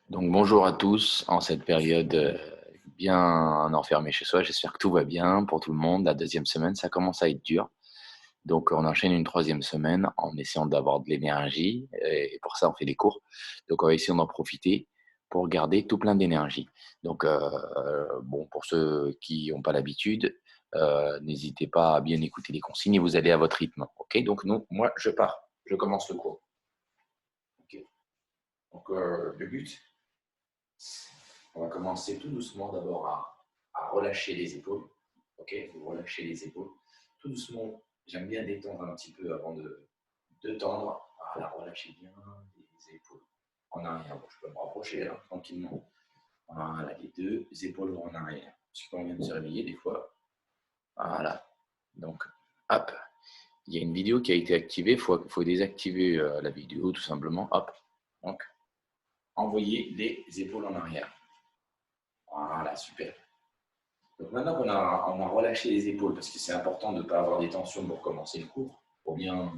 Donc bonjour à tous en cette période bien enfermée chez soi. J'espère que tout va bien pour tout le monde. La deuxième semaine, ça commence à être dur. Donc on enchaîne une troisième semaine en essayant d'avoir de l'énergie et pour ça on fait des cours. Donc on va essayer d'en profiter pour garder tout plein d'énergie. Donc bon, pour ceux qui n'ont pas l'habitude, n'hésitez pas à bien écouter les consignes et vous allez à votre rythme. Ok, donc moi je pars, je commence le cours. Ok. Donc le but, on va commencer tout doucement d'abord à relâcher les épaules. Ok, vous relâchez les épaules. Tout doucement, j'aime bien détendre un petit peu avant de tendre. Voilà, relâchez bien les épaules en arrière. Bon, je peux me rapprocher là, tranquillement. Voilà, les deux épaules en arrière. Parce qu'on vient de se réveiller des fois. Voilà. Donc, hop. Il y a une vidéo qui a été activée. Il faut désactiver la vidéo tout simplement. Hop. Donc, envoyez les épaules en arrière. Voilà, super. Donc maintenant qu'on a relâché les épaules, parce que c'est important de ne pas avoir des tensions pour commencer le cours, pour bien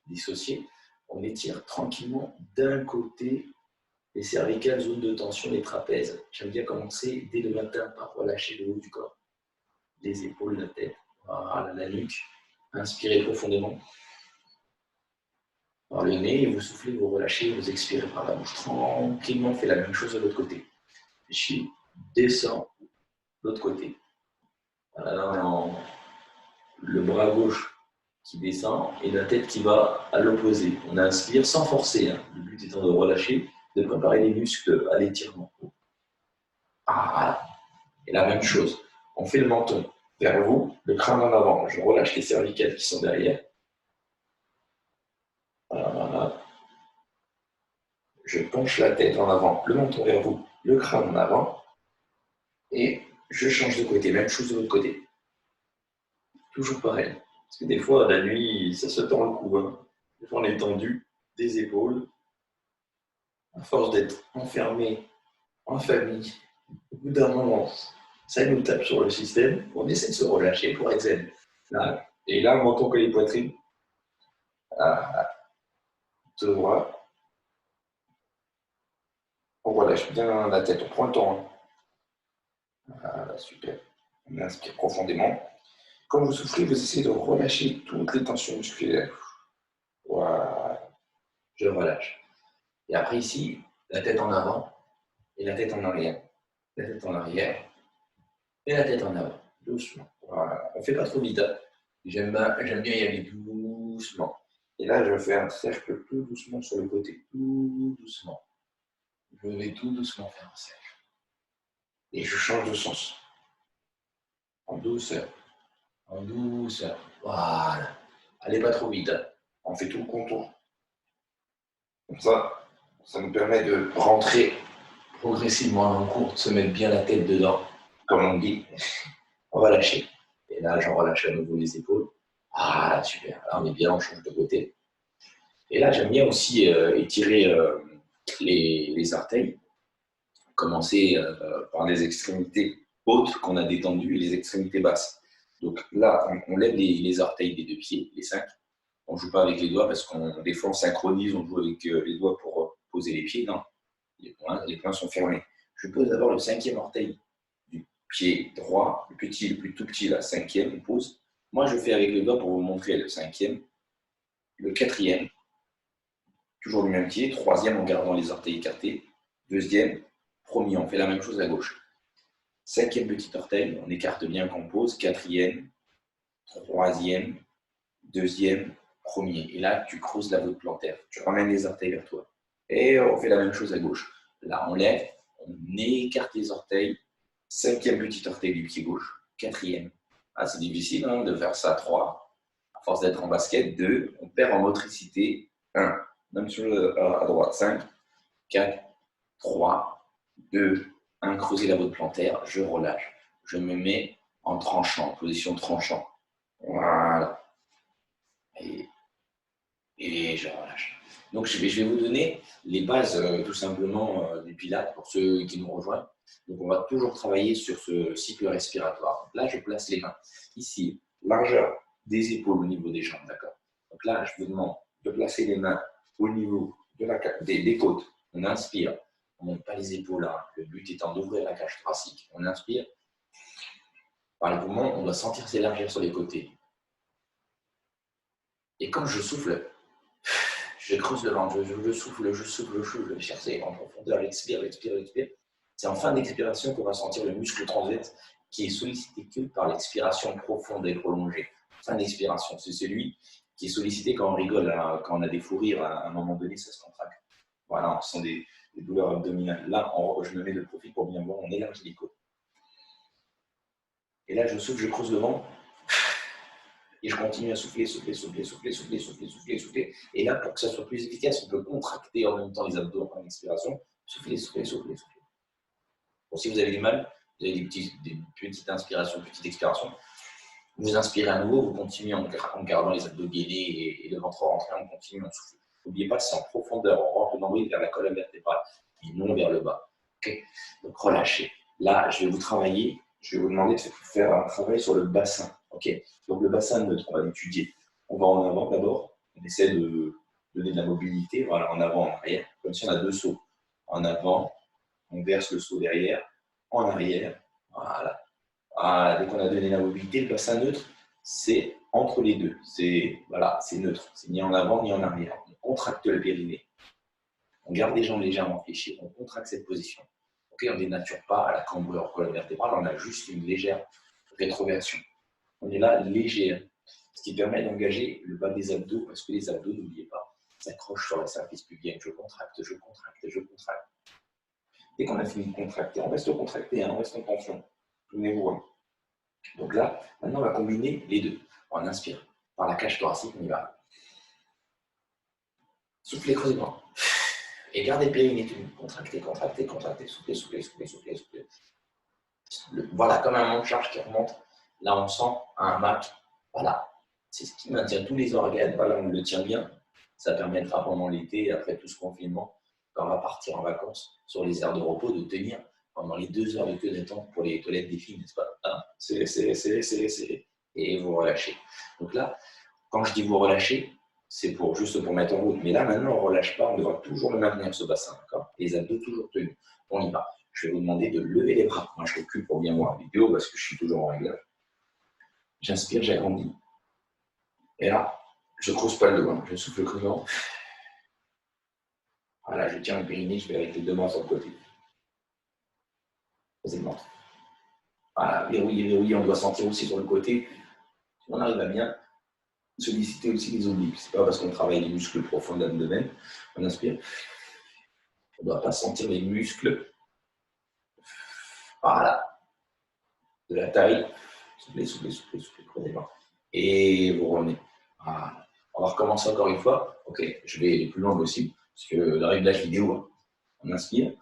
dissocier, on étire tranquillement d'un côté les cervicales, zone de tension, les trapèzes. J'aime bien commencer dès le matin par relâcher le haut du corps, les épaules, la tête, voilà, la nuque. Inspirez profondément par le nez, vous soufflez, vous relâchez, vous expirez par la bouche tranquillement. Faites la même chose de l'autre côté. Je descends de l'autre côté. Voilà, là on est en le bras gauche qui descend et la tête qui va à l'opposé. On inspire sans forcer, hein. Le but étant de relâcher, de préparer les muscles à l'étirement. Voilà. Et la même chose, on fait le menton vers vous, le crâne en avant. Je relâche les cervicales qui sont derrière. Voilà. Je penche la tête en avant, le menton vers vous, le crâne en avant. Et je change de côté, même chose de l'autre côté. Toujours pareil. Parce que des fois, la nuit, ça se tend le cou. Hein. Des fois, on est tendu des épaules. À force d'être enfermé en famille, au bout d'un moment, ça nous tape sur le système. On essaie de se relâcher pour être zen. Là. Et là, menton que les poitrines. Ah, te vois. On relâche bien la tête, on prend le temps. Hein. Voilà, super. On inspire profondément. Quand vous soufflez, vous essayez de relâcher toutes les tensions musculaires. Voilà. Je relâche. Et après ici, la tête en avant et la tête en arrière. La tête en arrière et la tête en avant. Doucement. Voilà. On ne fait pas trop vite. Hein. J'aime bien y aller doucement. Et là, je fais un cercle tout doucement sur le côté. Tout doucement. Je vais tout doucement faire un cercle. Et je change de sens. En douceur. En douceur. Voilà. Allez pas trop vite. Hein. On fait tout le contour. Comme ça nous permet de rentrer progressivement dans le cours, de se mettre bien la tête dedans. Comme on dit, on va lâcher. Et là, j'en relâche à nouveau les épaules. Ah, super. Là, on est bien, on change de côté. Et là, j'aime bien aussi étirer les orteils. Commencer par les extrémités hautes qu'on a détendues et les extrémités basses. Donc là, on lève les orteils des deux pieds, les 5. On ne joue pas avec les doigts parce qu'on des fois on synchronise, on joue avec les doigts pour poser les pieds. Non, les poings sont fermés. Je pose d'abord le 5e orteil du pied droit, le plus tout petit, la 5e, on pose. Moi, je fais avec le doigt pour vous montrer le 5e, le 4e, toujours du même pied, 3e en gardant les orteils écartés, 2e, 1er, on fait la même chose à gauche. 5e petit orteil, on écarte bien qu'on pose, 4e, 3e, 2e, 1er. Et là, tu creuses la voûte plantaire, tu ramènes les orteils vers toi. Et on fait la même chose à gauche. Là, on lève, on écarte les orteils, 5e petit orteil du pied gauche, 4e. Ah, c'est difficile hein, de faire ça, 3. À force d'être en basket, 2. On perd en motricité, 1. Même sur à droite, 5, 4, 3, 2, 1. Creuser la voûte plantaire, je relâche. Je me mets en tranchant, en position tranchant. Voilà. Et je relâche. Donc, je vais vous donner les bases, tout simplement, du Pilates pour ceux qui nous rejoignent. Donc, on va toujours travailler sur ce cycle respiratoire. Donc là, je place les mains ici, largeur des épaules au niveau des jambes, d'accord. Donc là, je vous demande de placer les mains au niveau des côtes. On inspire, On ne monte pas les épaules. Hein. Le but étant d'ouvrir la cage thoracique. On inspire. Par les poumons, on doit sentir s'élargir sur les côtés. Et quand je souffle, je creuse le ventre, je souffle, je vais chercher en profondeur, j'expire. C'est en fin d'expiration qu'on va sentir le muscle transverse qui est sollicité que par l'expiration profonde et prolongée. Fin d'expiration, c'est celui qui est sollicité quand on rigole, hein, quand on a des fous rires, à un moment donné, ça se contracte. Voilà, on sent des douleurs abdominales. Là, je me mets de profil pour bien voir, on élargit les côtes. Et là, je souffle, je creuse le ventre. Et je continue à souffler. Et là, pour que ça soit plus efficace, on peut contracter en même temps les abdos en expiration. Souffler. Bon, si vous avez du mal, vous avez des petites inspirations, petites expirations. Vous inspirez à nouveau, vous continuez en gardant les abdos gainés et le ventre rentré, on continue en soufflant. N'oubliez pas, c'est en profondeur, on rentre le nombril vers la colonne vertébrale et non vers le bas. Okay, donc relâchez. Là, je vais vous demander de faire un travail sur le bassin. Okay, donc le bassin neutre, on va l'étudier. On va en avant d'abord, on essaie de donner de la mobilité, voilà, en avant, en arrière, comme si on a deux sauts. En avant, on verse le saut derrière, en arrière, voilà. Dès qu'on a donné la mobilité, le bassin neutre, c'est entre les deux. C'est neutre. C'est ni en avant ni en arrière. On contracte le périnée. On garde les jambes légèrement fléchies. On contracte cette position. Okay, on ne dénature pas à la cambrure colonne vertébrale. On a juste une légère rétroversion. On est là légère. Ce qui permet d'engager le bas des abdos, parce que les abdos, n'oubliez pas, s'accrochent sur la surface pubienne. Je contracte. Dès qu'on a fini de contracter, on reste contracté, on reste en tension. Souvenez-vous. Donc là, maintenant, on va combiner les deux. On inspire par la cage thoracique, on y va. Soufflez, creusez le ventre. Et gardez le périnée tenu. Contractez, soufflez. Voilà, comme un monte charge qui remonte. Là, on sent un MAC. Voilà. C'est ce qui maintient tous les organes. Voilà, on le tient bien. Ça permettra pendant l'été, après tout ce confinement, quand on va partir en vacances, sur les aires de repos, de tenir pendant les 2 heures de queue d'attente pour les toilettes des filles, n'est-ce pas? Serrez. Et vous relâchez. Donc là, quand je dis vous relâchez, c'est juste pour mettre en route. Mais là, maintenant, on ne relâche pas. On devra toujours le maintenir, ce bassin. Les abdos toujours tenus. On y va. Je vais vous demander de lever les bras. Moi, je recule pour bien voir la vidéo parce que je suis toujours en réglage. J'inspire, j'agrandis. Et là, je ne creuse pas le dos. Je souffle crevant. Voilà, je tiens le périnée. Je vais avec les deux mains sur le côté. Posez le ventre. Voilà, verrouillez. On doit sentir aussi sur le côté. On arrive à bien solliciter aussi les obliques. Ce n'est pas parce qu'on travaille les muscles profonds de l'abdomen. On inspire. On ne doit pas sentir les muscles. Voilà. De la taille. Soufflez, prenez le ventre. Et vous revenez. Voilà. On va recommencer encore une fois. Ok, je vais aller plus loin possible. Parce que le réglage vidéo, on inspire.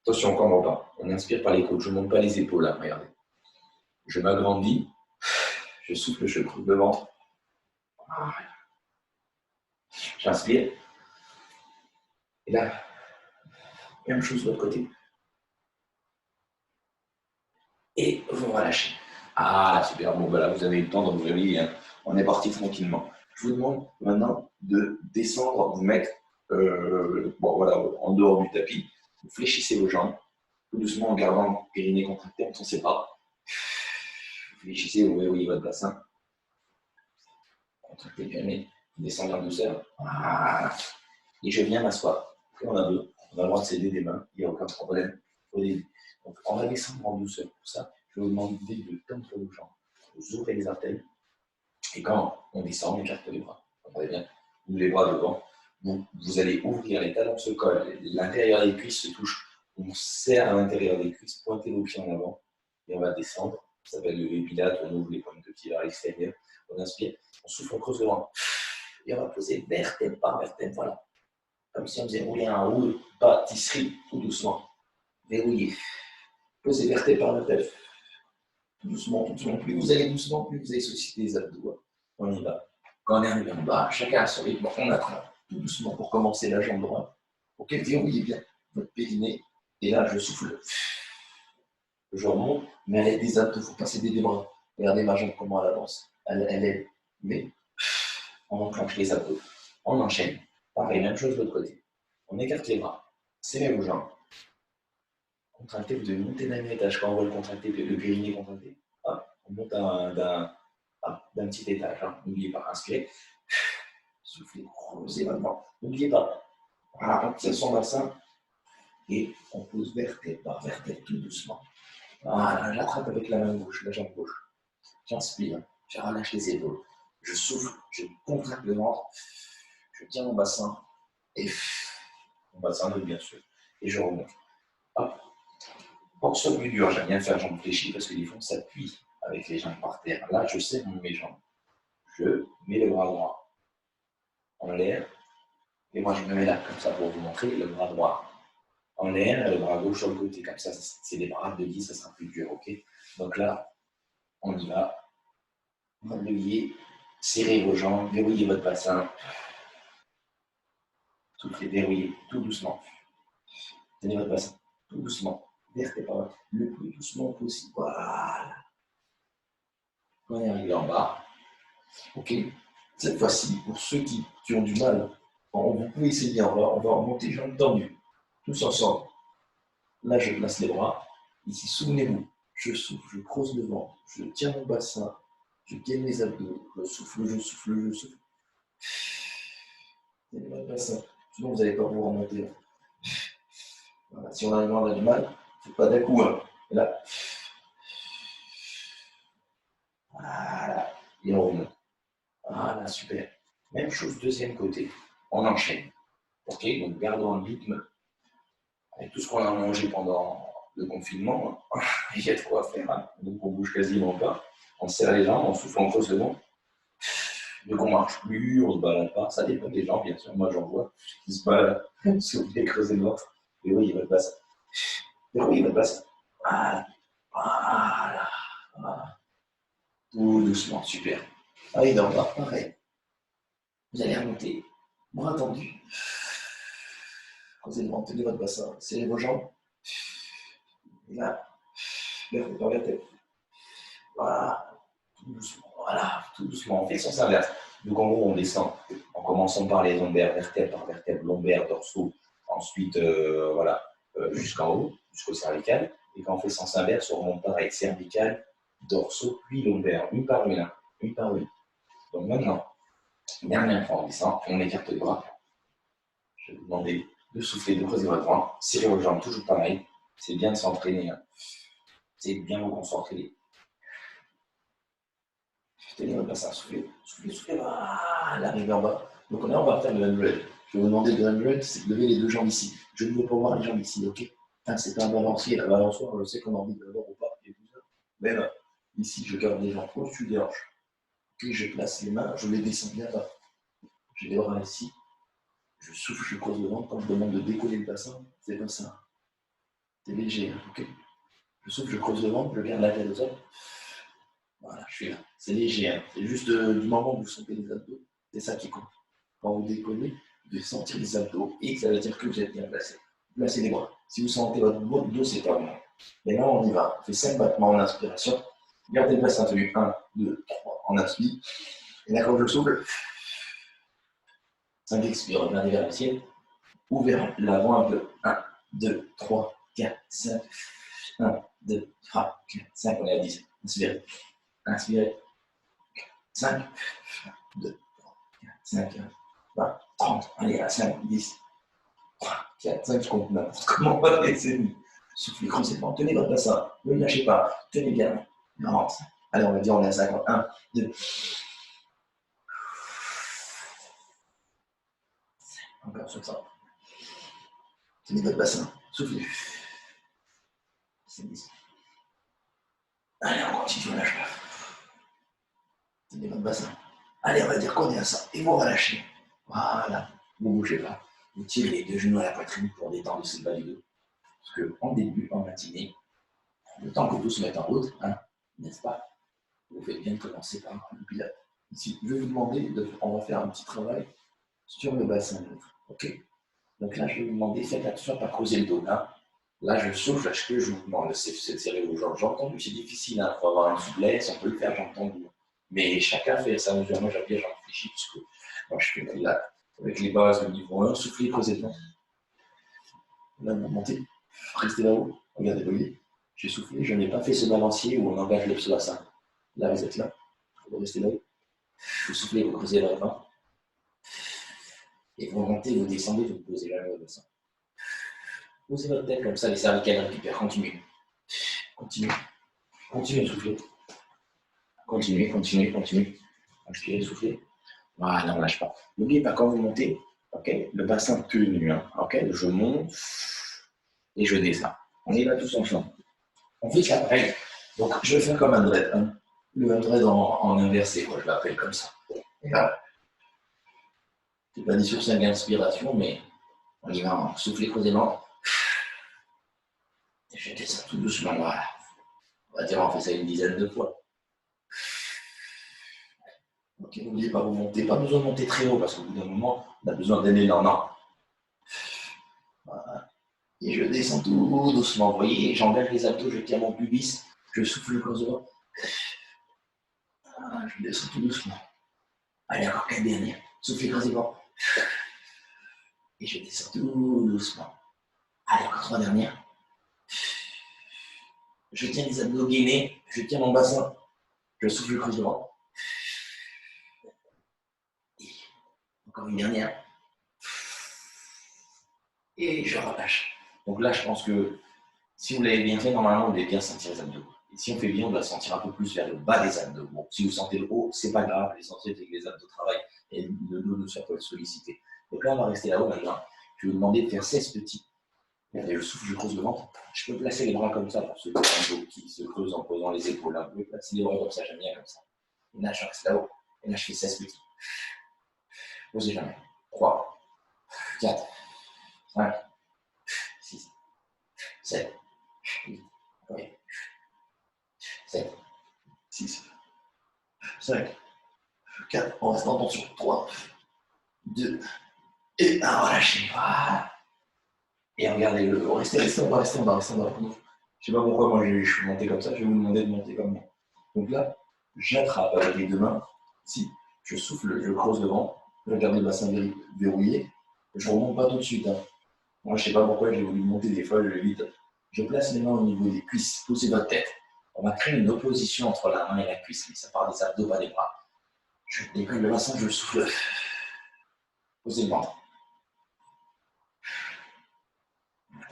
Attention, on ne cambre pas. On inspire par les côtes. Je ne monte pas les épaules là, regardez. Je m'agrandis. Je souffle, je creuse le ventre. Voilà. J'inspire. Et là, même chose de l'autre côté. Et vous relâchez. Ah, super. Bon, voilà, vous avez eu le temps de vous réveiller. Hein. On est parti tranquillement. Je vous demande maintenant de descendre, vous mettre en dehors du tapis. Vous fléchissez vos jambes, tout doucement en gardant le périnée contracté, on ne s'en sait pas. Vous fléchissez, vous verrouillez votre bassin. Contractez le périnée, vous descendez en douceur. Voilà. Et je viens m'asseoir. On a le droit de s'aider des mains, il n'y a aucun problème au début. Donc, on va descendre en douceur. Pour ça, je vais vous demander de tendre vos jambes. Vous ouvrez les orteils. Et quand on descend, on écarte les bras. Vous comprenez bien? Vous les bras devant. Vous allez ouvrir, les talons se collent, l'intérieur des cuisses se touche. On serre à l'intérieur des cuisses, pointez vos pieds en avant et on va descendre. Ça s'appelle le V-Pilate, on ouvre les pointes de pied vers l'extérieur. On inspire, on souffle, on creuse le ventre. Et on va poser vertèbre par vertèbre, voilà. Comme si on faisait rouler un roule de pâtisserie, tout doucement. Verrouillez. Posez vertèbre par vertèbre. Tout doucement. Plus vous allez doucement, plus vous allez solliciter les abdos. On y va. Quand on est arrivé en bas, chacun a son rythme, on attrape tout doucement pour commencer la jambe droite. Ok, verrouillez bien votre périnée. Et là, je souffle. Je remonte, mais à l'aide des abdos, il faut pas s'aider des bras. Regardez ma jambe, comment elle avance. Elle est. Mais on enclenche les abdos. On enchaîne. Pareil, même chose de l'autre côté. On écarte les bras. Serrez vos jambes. Contracté, vous devez monter d'un étage. Quand on voit le contracté, le périnée contracté, hop, on monte d'un petit étage. Hein. N'oubliez pas, inspirez. Soufflez, creusez maintenant. N'oubliez pas. Voilà, on tient son bassin et on pose vertèbre par vertèbre tout doucement. Voilà, j'attrape avec la main gauche, la jambe gauche. J'inspire, je relâche les épaules. Je souffle, je contracte le ventre. Je tiens mon bassin et mon bassin de bien sûr. Et je remonte. Hop. Pour que ce soit plus dur, j'aime bien faire jambes fléchies parce que des fois on s'appuie avec les jambes par terre. Là, je serre mes jambes. Je mets le bras droit en l'air. Et moi, je me mets là, comme ça, pour vous montrer le bras droit en l'air et le bras gauche sur le côté. Comme ça, c'est des bras de guide, ça sera plus dur, ok? Donc là, on y va. Bras de guide, serrez vos jambes, verrouillez votre bassin. Soufflez, verrouillez, tout doucement. Tenez votre bassin, tout doucement. Vertébrale, le plus doucement possible. Voilà. On est arrivé en bas. Ok. Cette fois-ci, pour ceux qui ont du mal, vous pouvez essayer, on va remonter jambes tendues. Tous ensemble. Là, je place les bras. Ici, souvenez-vous, je souffle, je creuse le ventre, je tiens mon bassin, je gaine mes abdos, je souffle, je souffle, je souffle. Tenez votre bassin. Sinon, vous n'allez pas vous remonter. Là. Voilà. Si on a du mal, c'est pas d'un coup. Hein. Et là. Voilà. Et on remonte. Voilà, super. Même chose, deuxième côté. On enchaîne. Ok, donc gardons un rythme. Avec tout ce qu'on a mangé pendant le confinement, il y a de quoi faire. Hein. Donc on bouge quasiment pas. On serre les jambes, on souffle, on creuse le ventre. Donc on marche plus, on se balade pas. Ça dépend des gens, bien sûr. Moi j'en vois qui se baladent parce que vous voulez creuser le ventre. Et oui, il va te passer. Et oui, il va te passer. Voilà. Voilà. Voilà. Tout doucement, super. Allez, dans le bas, pareil. Vous allez remonter, bras tendus. Creusez le ventre, tenez votre bassin, serrez vos jambes. Et là, vers la tête. Voilà, tout doucement, voilà, tout doucement. On fait le sens inverse. Donc en gros, on descend en commençant par les lombaires, vertèbre par vertèbre, lombaires, dorsaux, ensuite voilà, jusqu'en haut, jusqu'au cervical. Et quand on fait sens inverse, on remonte pareil, cervical, dorsaux, puis lombaire, une par une, hein, une par une. Donc maintenant, dernière fois, on descend, on écarte les bras. Je vais vous demander de souffler, de creuser votre ventre, serrer vos jambes, toujours pareil. C'est bien de s'entraîner, hein. C'est bien vous concentrer. Tenez votre bassin, soufflez, soufflez, soufflez, voilà, arrivez en bas. Donc là, on va faire le 100. Je vais vous demander le 100, c'est de lever les deux jambes ici. Je ne veux pas voir les jambes ici, ok? Enfin, c'est pas un balancier, la balançoire, je sais qu'on a envie de l'avoir ou pas, et tout ça. Mais là, ici, je garde les jambes au-dessus des hanches. Puis je place les mains, je les descends bien bas. J'ai les bras ici. Je souffle, je creuse le ventre. Quand je demande de décoller le bassin, c'est pas ça. C'est léger, ok? Je souffle, je creuse le ventre, je garde la tête au sol. Voilà, je suis là. C'est léger, hein. C'est juste du moment où vous sentez les abdos, c'est ça qui compte. Quand vous décollez, vous devez sentir les abdos et ça veut dire que vous êtes bien placé. Placez les bras. Si vous sentez votre dos, c'est pas bon. Maintenant, on y va. On fait 5 battements en inspiration. Gardez le bassin tenu. 1, 2, 3. On inspire. Et là, quand je souffle, 5 expire. Regardez vers le ciel. Ouvert l'avant un peu. 1, 2, 3, 4, 5. 1, 2, 3, 4, 5. On est à 10. Inspirez. Inspirez. 5, 2, 3, 4, 5, 20, 30. Allez, à 5, 10, 3, 4, 5. Je compte n'importe comment on va laisser. Soufflez, creusez le ventre. Tenez votre bassin. Ne le lâchez pas. Tenez bien. 40. Allez, on va dire on est à 50. 1, 2. Encore 60. Tenez votre bassin. Soufflez. C'est 10. Allez, on continue, on lâche pas. Tenez votre bassin. Allez, on va dire qu'on est à ça. Et vous relâchez. Voilà. Vous ne bougez pas. Vous tirez les deux genoux à la poitrine pour détendre le bas du dos. Parce qu'en début, en matinée, le temps que tout se mette en route, hein, n'est-ce pas? Vous faites bien de commencer par le pilote. Ici, je vais vous demander, on va faire un petit travail sur le bassin. Ok? Donc là, je vais vous demander, faites attention à ne pas creuser le dos. Hein. Là, je souffle, parce que je vous demande de serrer vos jambes. J'ai entendu, c'est difficile, hein, il faut avoir une souplesse, on peut le faire, j'ai entendu. Mais chacun fait sa mesure. Moi, j'aime bien, j'en réfléchis, parce que moi, je fais là, avec les bases de niveau 1, souffler, creuser le ventre. Là, vous montez, restez là-haut. Regardez, vous voyez, j'ai soufflé, je n'ai pas fait ce balancier où on engage le psoassin. Là, vous êtes là, vous restez là. Vous soufflez, vous creusez vraiment. Et vous montez, vous descendez, vous posez la main au bassin. Posez votre tête comme ça, les cervicales récupèrent. Continuez. Continuez. Continuez de souffler. Continuez, continuez, continuez. Inspirez, soufflez. Voilà, on ne lâche pas. N'oubliez pas, quand vous montez, okay, le bassin tenu, hein, okay, je monte et je descends. On y va tous ensemble. On fait ça pareil. Donc, je vais faire comme un dread. Hein. Le dread en inversé, moi je l'appelle comme ça. Et là, c'est pas dit sur 5 inspirations, mais on y va, souffler posément. Et je descends tout doucement, voilà. On va dire, on fait ça une dizaine de fois. Ok, n'oubliez pas, vous montez, pas besoin de monter très haut, parce qu'au bout d'un moment, on a besoin d'un élan. Non. Voilà. Et je descends tout doucement, vous voyez, j'engage les abdos, je tiens mon pubis, je souffle le corps droit. Je descends tout doucement. Allez, encore 4 dernières. Soufflez quasiment. Et je descends tout doucement. Allez, encore 3 dernières. Je tiens les abdos gainés, je tiens mon bassin, je souffle le devant. Et encore une dernière. Et je relâche. Donc là, je pense que si vous l'avez bien fait, normalement, vous devez bien sentir les abdos. Et si on fait bien, on doit sentir un peu plus vers le bas des abdos. Bon, si vous sentez le haut, c'est pas grave, l'essentiel c'est que les abdos travaillent et le dos ne soit pas sollicité. Donc là, on va rester là-haut maintenant. Je vais vous demander de faire 16 petits. Regardez, je souffle, je creuse le ventre. Je peux placer les bras comme ça pour ceux qui se creusent en posant les épaules. Vous pouvez placer les bras comme ça, j'aime bien comme ça. Et là, je reste là-haut. Et là, je fais 16 petits. Posez jamais. 3, 4, 5, 6, 7, 8, 7, 6, 5, 4. On reste en tension. 3, 2, et 1. Relâchez. Voilà. Et regardez-le. Restez en bas, restez en bas, restez en bas. Je ne sais pas pourquoi moi je suis monté comme ça. Je vais vous demander de monter comme moi. Donc là, j'attrape avec les deux mains. Ici, je souffle, je creuse devant. Je garde le bassin verrouillé. Je ne remonte pas tout de suite. Hein. Moi, je ne sais pas pourquoi j'ai voulu monter des fois, je l'évite. Je place les mains au niveau des cuisses. Posez votre tête. On va créer une opposition entre la main et la cuisse. Mais ça part des abdos, pas des bras. Je décolle le bassin, je souffle. Posez le ventre.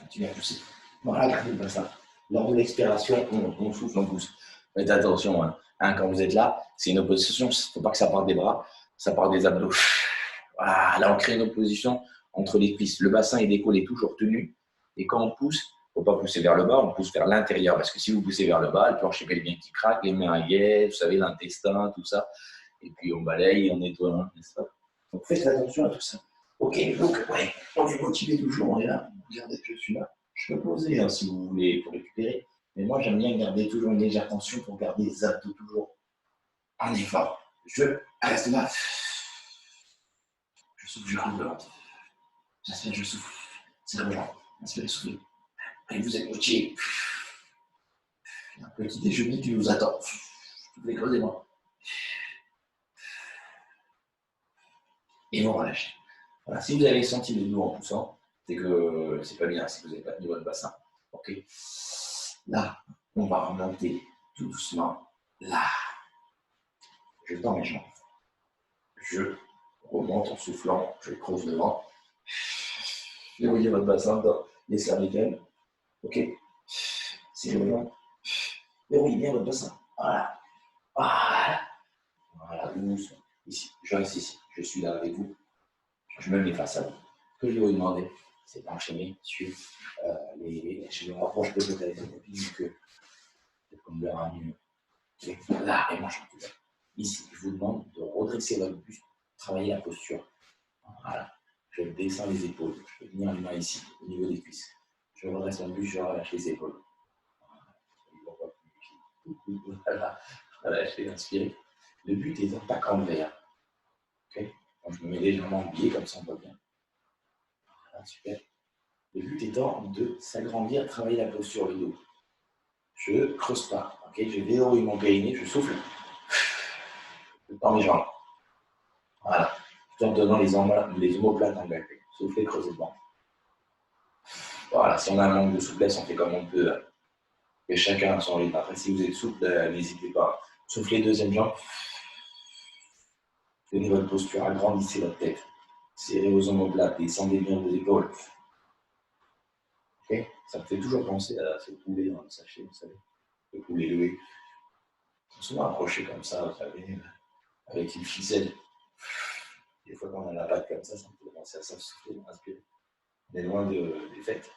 Continuez à pousser. Voilà, gardez le bassin. Lors de l'expiration, on souffle, on pousse. Faites attention, hein, quand vous êtes là, c'est une opposition. Il ne faut pas que ça parte des bras, ça part des abdos. Voilà, là, on crée une opposition entre les cuisses. Le bassin et l'épaule est toujours tenu. Et quand on pousse, il ne faut pas pousser vers le bas, on pousse vers l'intérieur. Parce que si vous poussez vers le bas, le plancher pelvien qui craque, les mains aguets, vous savez, l'intestin, tout ça. Et puis on balaye, on nettoie, hein, n'est-ce pas? Donc faites attention à tout ça. Ok, donc, ouais, on est motivé toujours, on est là. Regardez, je suis là. Je peux poser hein, si vous voulez pour récupérer. Mais moi, j'aime bien garder toujours une légère tension pour garder les abdos toujours en effort. Je reste là. Je souffle, je roule le ventre. J'inspire, je souffle. C'est le genre. Inspirez, soufflez. Et vous êtes motivé. Un petit déjeuner qui vous attend. Soufflez, creusez-moi. Et vous relâchez. Voilà. Si vous avez senti le dos en poussant, c'est que c'est pas bien, si vous n'avez pas tenu votre bassin. Ok. Là, on va remonter tout doucement. Là, je tends mes jambes. Je remonte en soufflant, je creuse le ventre. Verrouillez votre bassin dans les cervicales. Ok. C'est le long. Verrouillez bien votre bassin. Voilà. Voilà. Voilà, doucement. Ici, je reste ici. Je suis là avec vous. Je me mets face à vous. Ce que je vais vous demander, c'est d'enchaîner sur je me rapproche peut-être avec votre copine que peut-être qu'on me verra mieux. Okay. Là, et moi je suis ici. Je vous demande de redresser votre buste, travailler la posture. Voilà. Je descends les épaules. Je vais venir les mains ici, au niveau des cuisses. Je redresse mon buste, je relâche les épaules. Voilà. Relâchez, inspirez. Le but est d'attaquer en verre. Okay. Donc, je me mets légèrement en biais, comme ça on voit bien. Voilà, super. Le but étant de s'agrandir, travailler la posture du dos. Je ne creuse pas. Okay. Je verrouille mon périnée, je souffle. Je tends mes jambes. Voilà. Tout en tenant les omoplates engagées. Soufflez, creusez le ventre. Voilà, si on a un manque de souplesse, on fait comme on peut. Et chacun à son rythme. Après, si vous êtes souple, n'hésitez pas. Soufflez deuxième jambe. Tenez votre posture, agrandissez votre tête. Serrez vos omoplates, descendez bien vos épaules. Okay, ça me fait toujours penser à ce poulet dans le sachet, vous savez. Le poulet loué. Ils sont souvent accrochés comme ça, vous savez, avec une ficelle. Des fois, quand on a la patte comme ça me fait penser à ça, souffler, inspirer. On est loin des fêtes.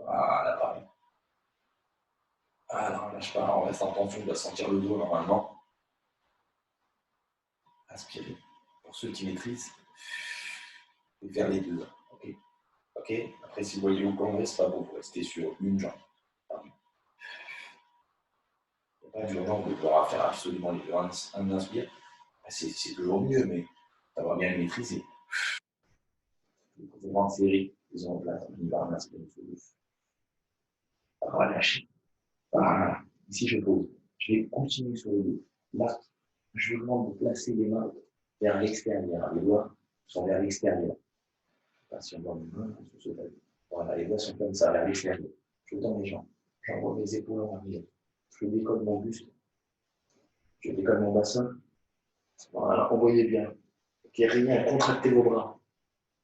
Voilà, pareil. Ah non, lâche pas, on reste en tension, on doit sentir le dos normalement. Inspirez. Pour ceux qui maîtrisent, et faire les deux. Ok. Ok. Après, si vous voyez où plomber, c'est pas bon, vous restez sur une jambe. Il n'y a pas d'urgence de pouvoir faire absolument les deux. Un inspire, c'est toujours mieux, mais ça va bien le maîtriser. Vous rentrez serré, les omoplates, on y va, on inspire, relâchez. Voilà. Ici, je pose. Je vais continuer sur le dos. Là, je vous demande de placer les mains vers l'extérieur. Les doigts sont vers l'extérieur. Si on voit mes mains, on se lève. Voilà, les doigts sont comme ça, vers l'extérieur. Je tends mes jambes. J'envoie mes épaules en arrière. Je décolle mon buste. Je décolle mon bassin. Voilà, envoyez bien. Ok, rien, contractez vos bras.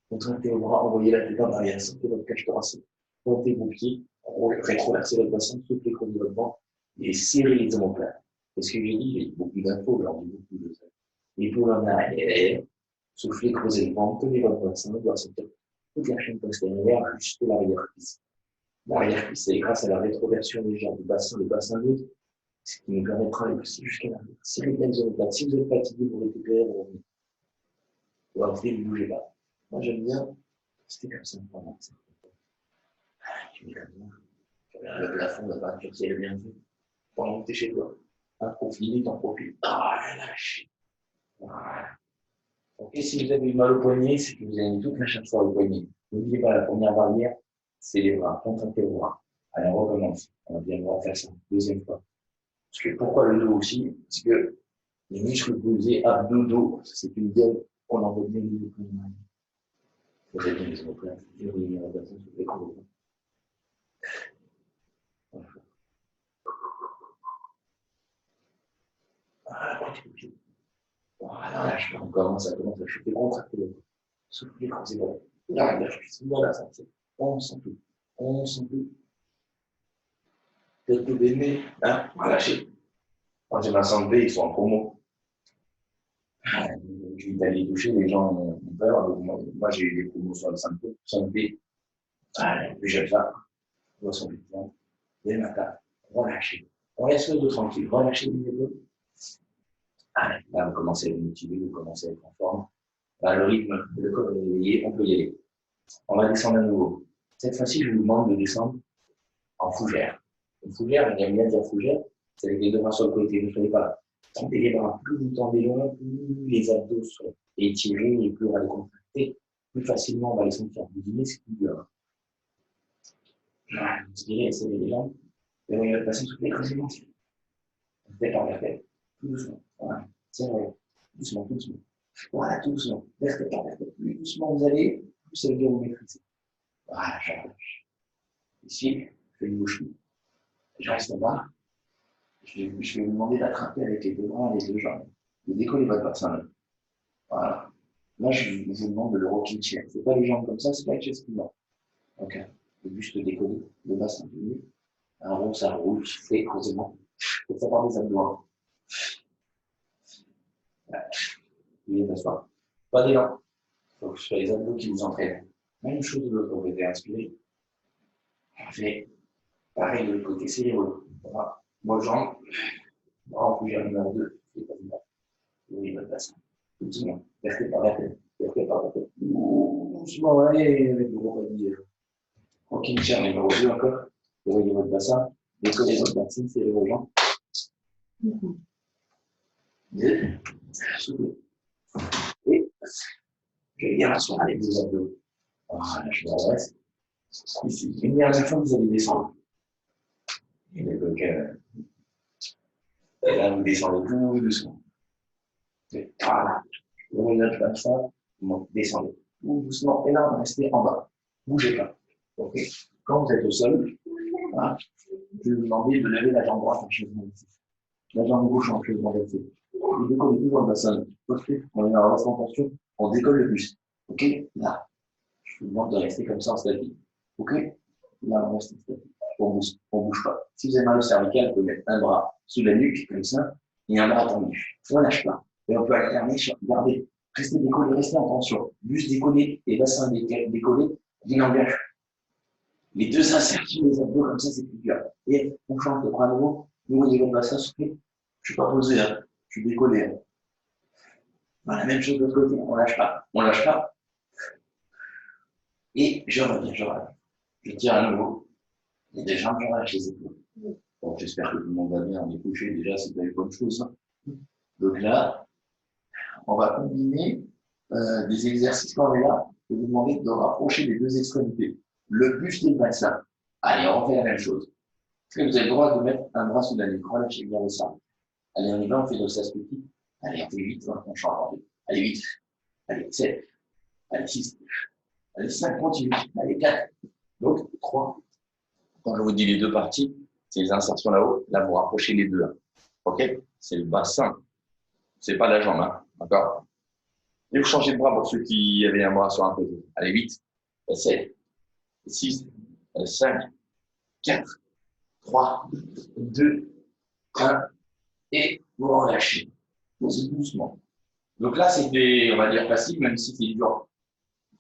Contractez vos bras, envoyez la tête en arrière. Sentez votre cage thoracique. Pointez vos pieds. Rétroversez votre bassin, soufflez comme votre ventre. Et serrez les omoplates. Et ce que j'ai dit, j'ai beaucoup d'infos, j'en ai beaucoup de ça. Épaules en arrière. Soufflez, creusez le ventre, tenez votre bassin, vous doit sentir toute la chaîne postérieure jusqu'à l'arrière-cuisse. L'arrière-cuisse, c'est grâce à la rétroversion légère du bassin, le bassin l'autre, ce qui nous permettra d'aller aussi jusqu'à l'arrière. Serrez bien les omoplates. Si vous êtes fatigué, vous récupérez, vous revenez. Vous rentrez, vous ne bougez pas. Moi, j'aime bien rester comme ça pendant ça. Tu mets comme ça. Tu regardes le plafond, la peinture, si elle est bien faite. Pendant que tu es chez toi. Un profil, t'en profites. Ah, lâche. Voilà. Ok, si vous avez eu mal au poignet, c'est que vous avez mis toute la charge sur le poignet. N'oubliez pas, la première barrière, c'est les bras. Contractez vos bras. Allez, on recommence. On va bien voir faire ça. Deuxième fois. Parce que pourquoi le dos aussi? Parce que les muscles posés, abdos, dos, c'est une gueule qu'on envoie bien les poignets. Vous avez bien les omoplates, vous avez bien la personne sur les coudes. Voilà, continuez. Voilà, on commence à chauffer, contracter le dos. Soufflez, creusez le dos. Voilà, ça c'est. On sent tout. On sent tout. Tête de bébé, hein, relâchez. Moi, j'ai ma santé, ils sont en promo. Je vais aller toucher, les gens ont peur. Donc moi, j'ai eu des promos sur le santé. Puis j'aime ça. Ils sont bien. Dès le matin, relâchez. On laisse le dos tranquille. Relâchez les épaules. Là, vous commencez à vous motiver, vous commencez à être en forme. Là, le rythme, le corps est réveillé, on peut y aller. On va descendre à nouveau. Cette fois-ci, je vous demande de descendre en fougère. Une fougère, on aime bien dire fougère, c'est avec les deux mains sur le côté, ne soyez pas là. Tendez les bras, plus vous tendez loin, plus les abdos sont étirés et plus on va les contracter, plus facilement on va les sentir. Vous dînez, c'est plus dur. Inspirez, serrez les jambes, et voyez votre bassin souffler, creusez les yeux. Tête par la tête, tout doucement. Voilà. Tiens, doucement, tout doucement. Voilà, tout doucement. Vertèbre par vertèbre. Plus doucement vous allez, plus ça veut dire vous maîtrisez. Voilà, j'arrache. Ici, je fais une bouche. Je reste là-bas. Je vais vous demander d'attraper avec les deux bras et les deux jambes. De décoller votre bassin. Voilà. Là, je vous demande de le rocking chair. C'est pas les jambes comme ça, c'est pas les chest qui va. Ok. Le buste décollé, le bassin tenu. Un rond, ça roule, soufflez, creusement. Il faut savoir des abdos. Veuillez t'asseoir. Pas d'élan. Il faut que ce soit les abdos qui vous entraînent. Même chose de l'autre côté. Inspirez. Parfait. Pareil de l'autre côté, c'est les rouleaux. Voilà. Bonne jambe. Bras en fougère numéro 2. C'est pas mal. Oui, votre bassin. Tout doucement. Vertez par la tête. Vertez par la tête. Doucement, allez, avec le gros palier. Rocking chair numéro 2 encore. Voyez votre bassin. Décollez votre bassin, serrez vos jambes. 2. Soufflez. Et je vais bien m'asseoir avec vos abdos. Voilà, je me redresse. Ici. Une dernière fois, vous allez descendre. Et donc, et là, vous descendez tout doucement. Voilà. Vous revenez comme ça, vous descendez tout doucement. Et là, on va rester en bas. Bougez pas. Ok. Quand vous êtes au sol, voilà, je vais vous demander de lever la jambe droite en chaise renversée. La jambe gauche en chaise renversée. Vous décollez toujours le bassin. Ok. On est en restant en tension, on décolle le plus. Ok. Là, je vous demande de rester comme ça en statique. Ok. Là, on reste en statique. On bouge pas. Si vous avez mal au cervical, vous pouvez mettre un bras sous la nuque, comme ça, et un bras tendu. On lâche pas. Et on peut alterner sur, regardez, restez décollé, restez en tension. Buste décollé et bassin décollé, l'engage. Les deux insertions des abdos, comme ça, c'est plus dur. Et on change de bras nouveau. Vous voyez le bassin souffler. Je suis pas posé, hein. Je suis décollé. Hein. Voilà, même chose de l'autre côté. On lâche pas. On lâche pas. Et je reviens, je reviens. Je tire à nouveau. Et déjà, je relâche les épaules. Bon, j'espère que tout le monde va bien. On est couché déjà, c'est pas une bonne chose. Hein. Donc là, on va combiner des exercices quand on est là. Je vais vous demander de rapprocher les deux extrémités. Le buste et le bassin. Allez, on refait la même chose. Est-ce que vous avez le droit de mettre un bras sous la nuque? Relâchez bien le sang. Allez, on y va, on fait nos 16 petits. Allez, on fait 8, on change. Allez, 8. Allez, 7. Allez, 6. Allez, 5, continue. Allez, 4. Donc, 3. Quand je vous dis les deux parties, c'est les insertions là-haut. Là, vous rapprochez les deux. Là. OK? C'est le bassin. C'est pas la jambe, hein. D'accord? Et vous changez de bras pour ceux qui avaient un bras sur un côté. Allez, 8, 7, 6, 5, 4, 3, 2, 1. Et vous relâchez. Posez doucement. Donc là, c'est des, on va dire, facile, même si c'est dur.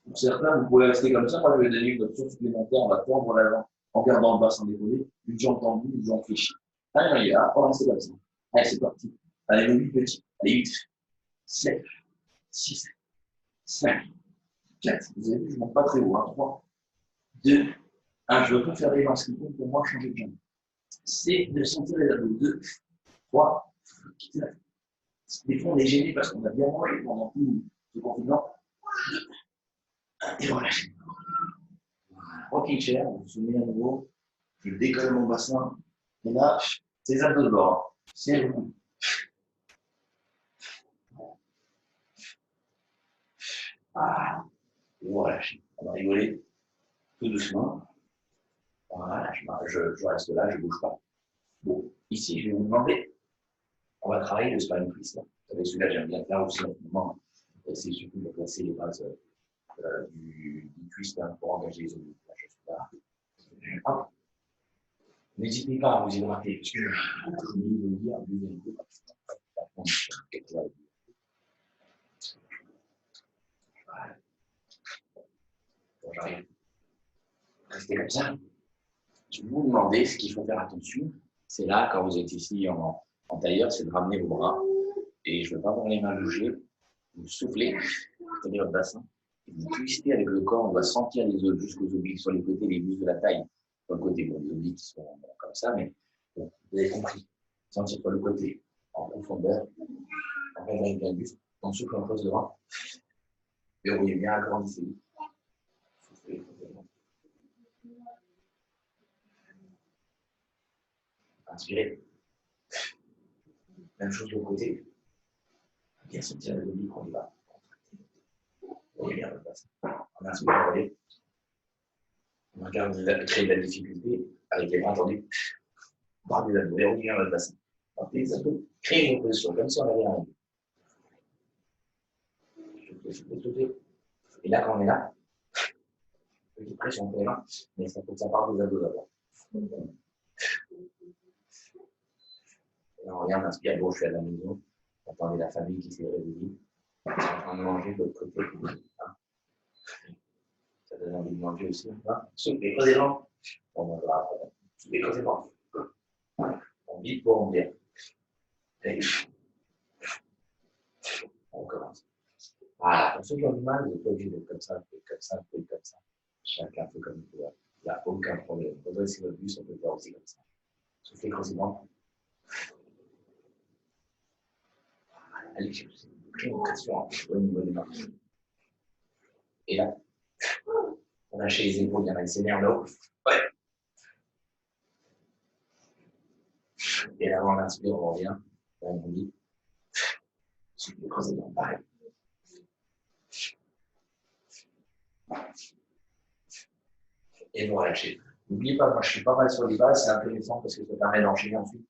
Pour certains, vous pouvez rester comme ça. Moi, je vais donner une option supplémentaire. On va tendre la jambe en gardant le bassin décollé. Une jambe tendue, une jambe fléchie. Allez, on y va. On va rester comme ça. Allez, c'est parti. Allez, le 8 petit. Allez, 8, 7, 6, 5, 4. Vous avez vu, je ne monte pas très haut. Hein. 3, 2, 1. Je veux pas faire des gens. Ce qui compte pour moi, changer de jambe. C'est de sentir les abdos. 2, 3, 4. Des fois, on est gêné parce qu'on a bien mangé pendant tout ce confinement. Et relâchez. Rocking chair, vous vous souvenez à nouveau. Je décolle mon bassin. Et là, c'est les abdos de bord. C'est vous. Ah, et vous relâchez. On va rigoler tout doucement. Voilà, je reste là, je ne bouge pas. Bon, ici, je vais vous demander, on va travailler le spine twist. Vous savez, celui-là, j'aime bien faire aussi en ce moment. C'est surtout de placer les bases du twist hein, pour engager les obliques. Là, je suis là. N'hésitez pas à vous hydrater, parce que je vais vous dire, buvez un peu. Voilà. Bon, j'arrive. Restez comme ça. Je vais vous demander ce qu'il faut faire attention. C'est là, quand vous êtes ici en tailleur, c'est de ramener vos bras. Et je ne veux pas voir les mains bouger. Vous soufflez, c'est-à-dire votre bassin. Et vous twistez avec le corps. On doit sentir les os jusqu'aux obliques sur les côtés, les muscles de la taille. Sur le côté, bon, les obliques sont comme ça, mais bon, vous avez compris. Sentir sur le côté, en profondeur. On réveille bien le buste. On souffle en pose devant. Verrouillez bien, agrandissez. Soufflez profondément. Inspirez. Même chose de l'autre côté. Bien sentir les obliques, on y va. Voyez bien votre bassin. On inspire, vous voyez. On regarde créer de la difficulté avec les bras tendus. Bras des abdos, verrouillez bien votre bassin. Portez les abdos, créez une position comme si on avait un abdos. Et là, quand on est là, petite pression pour les mains, mais ça faut que ça parte des abdos d'abord. On regarde, inspire à gauche, je suis à la maison. Attendez la famille qui s'est réveillée. Ils sont en train de manger de l'autre côté. Ça donne envie de manger aussi. Soufflez, creusez les jambes. On mangera après. Soufflez, creusez les jambes. On vide pour on vient. Et on commence. Voilà, pour ceux qui ont du mal, vous n'êtes pas obligé d'être comme ça, comme ça, comme ça. Chacun fait comme il peut. Il n'y a aucun problème. Redressez votre buste, on peut faire aussi comme ça. Soufflez, creusez les jambes. Allez, créez une pression au niveau des mains. Et là, on lâche les épaules, il y en a qui s'énervent là-haut. Ouais. Et là, on inspire, on revient. Là, on dit. Soufflez, creusez les jambes, pareil. Et vous relâchez. N'oubliez pas, moi je suis pas mal sur les bases, c'est intéressant parce que ça permet d'enchaîner ensuite.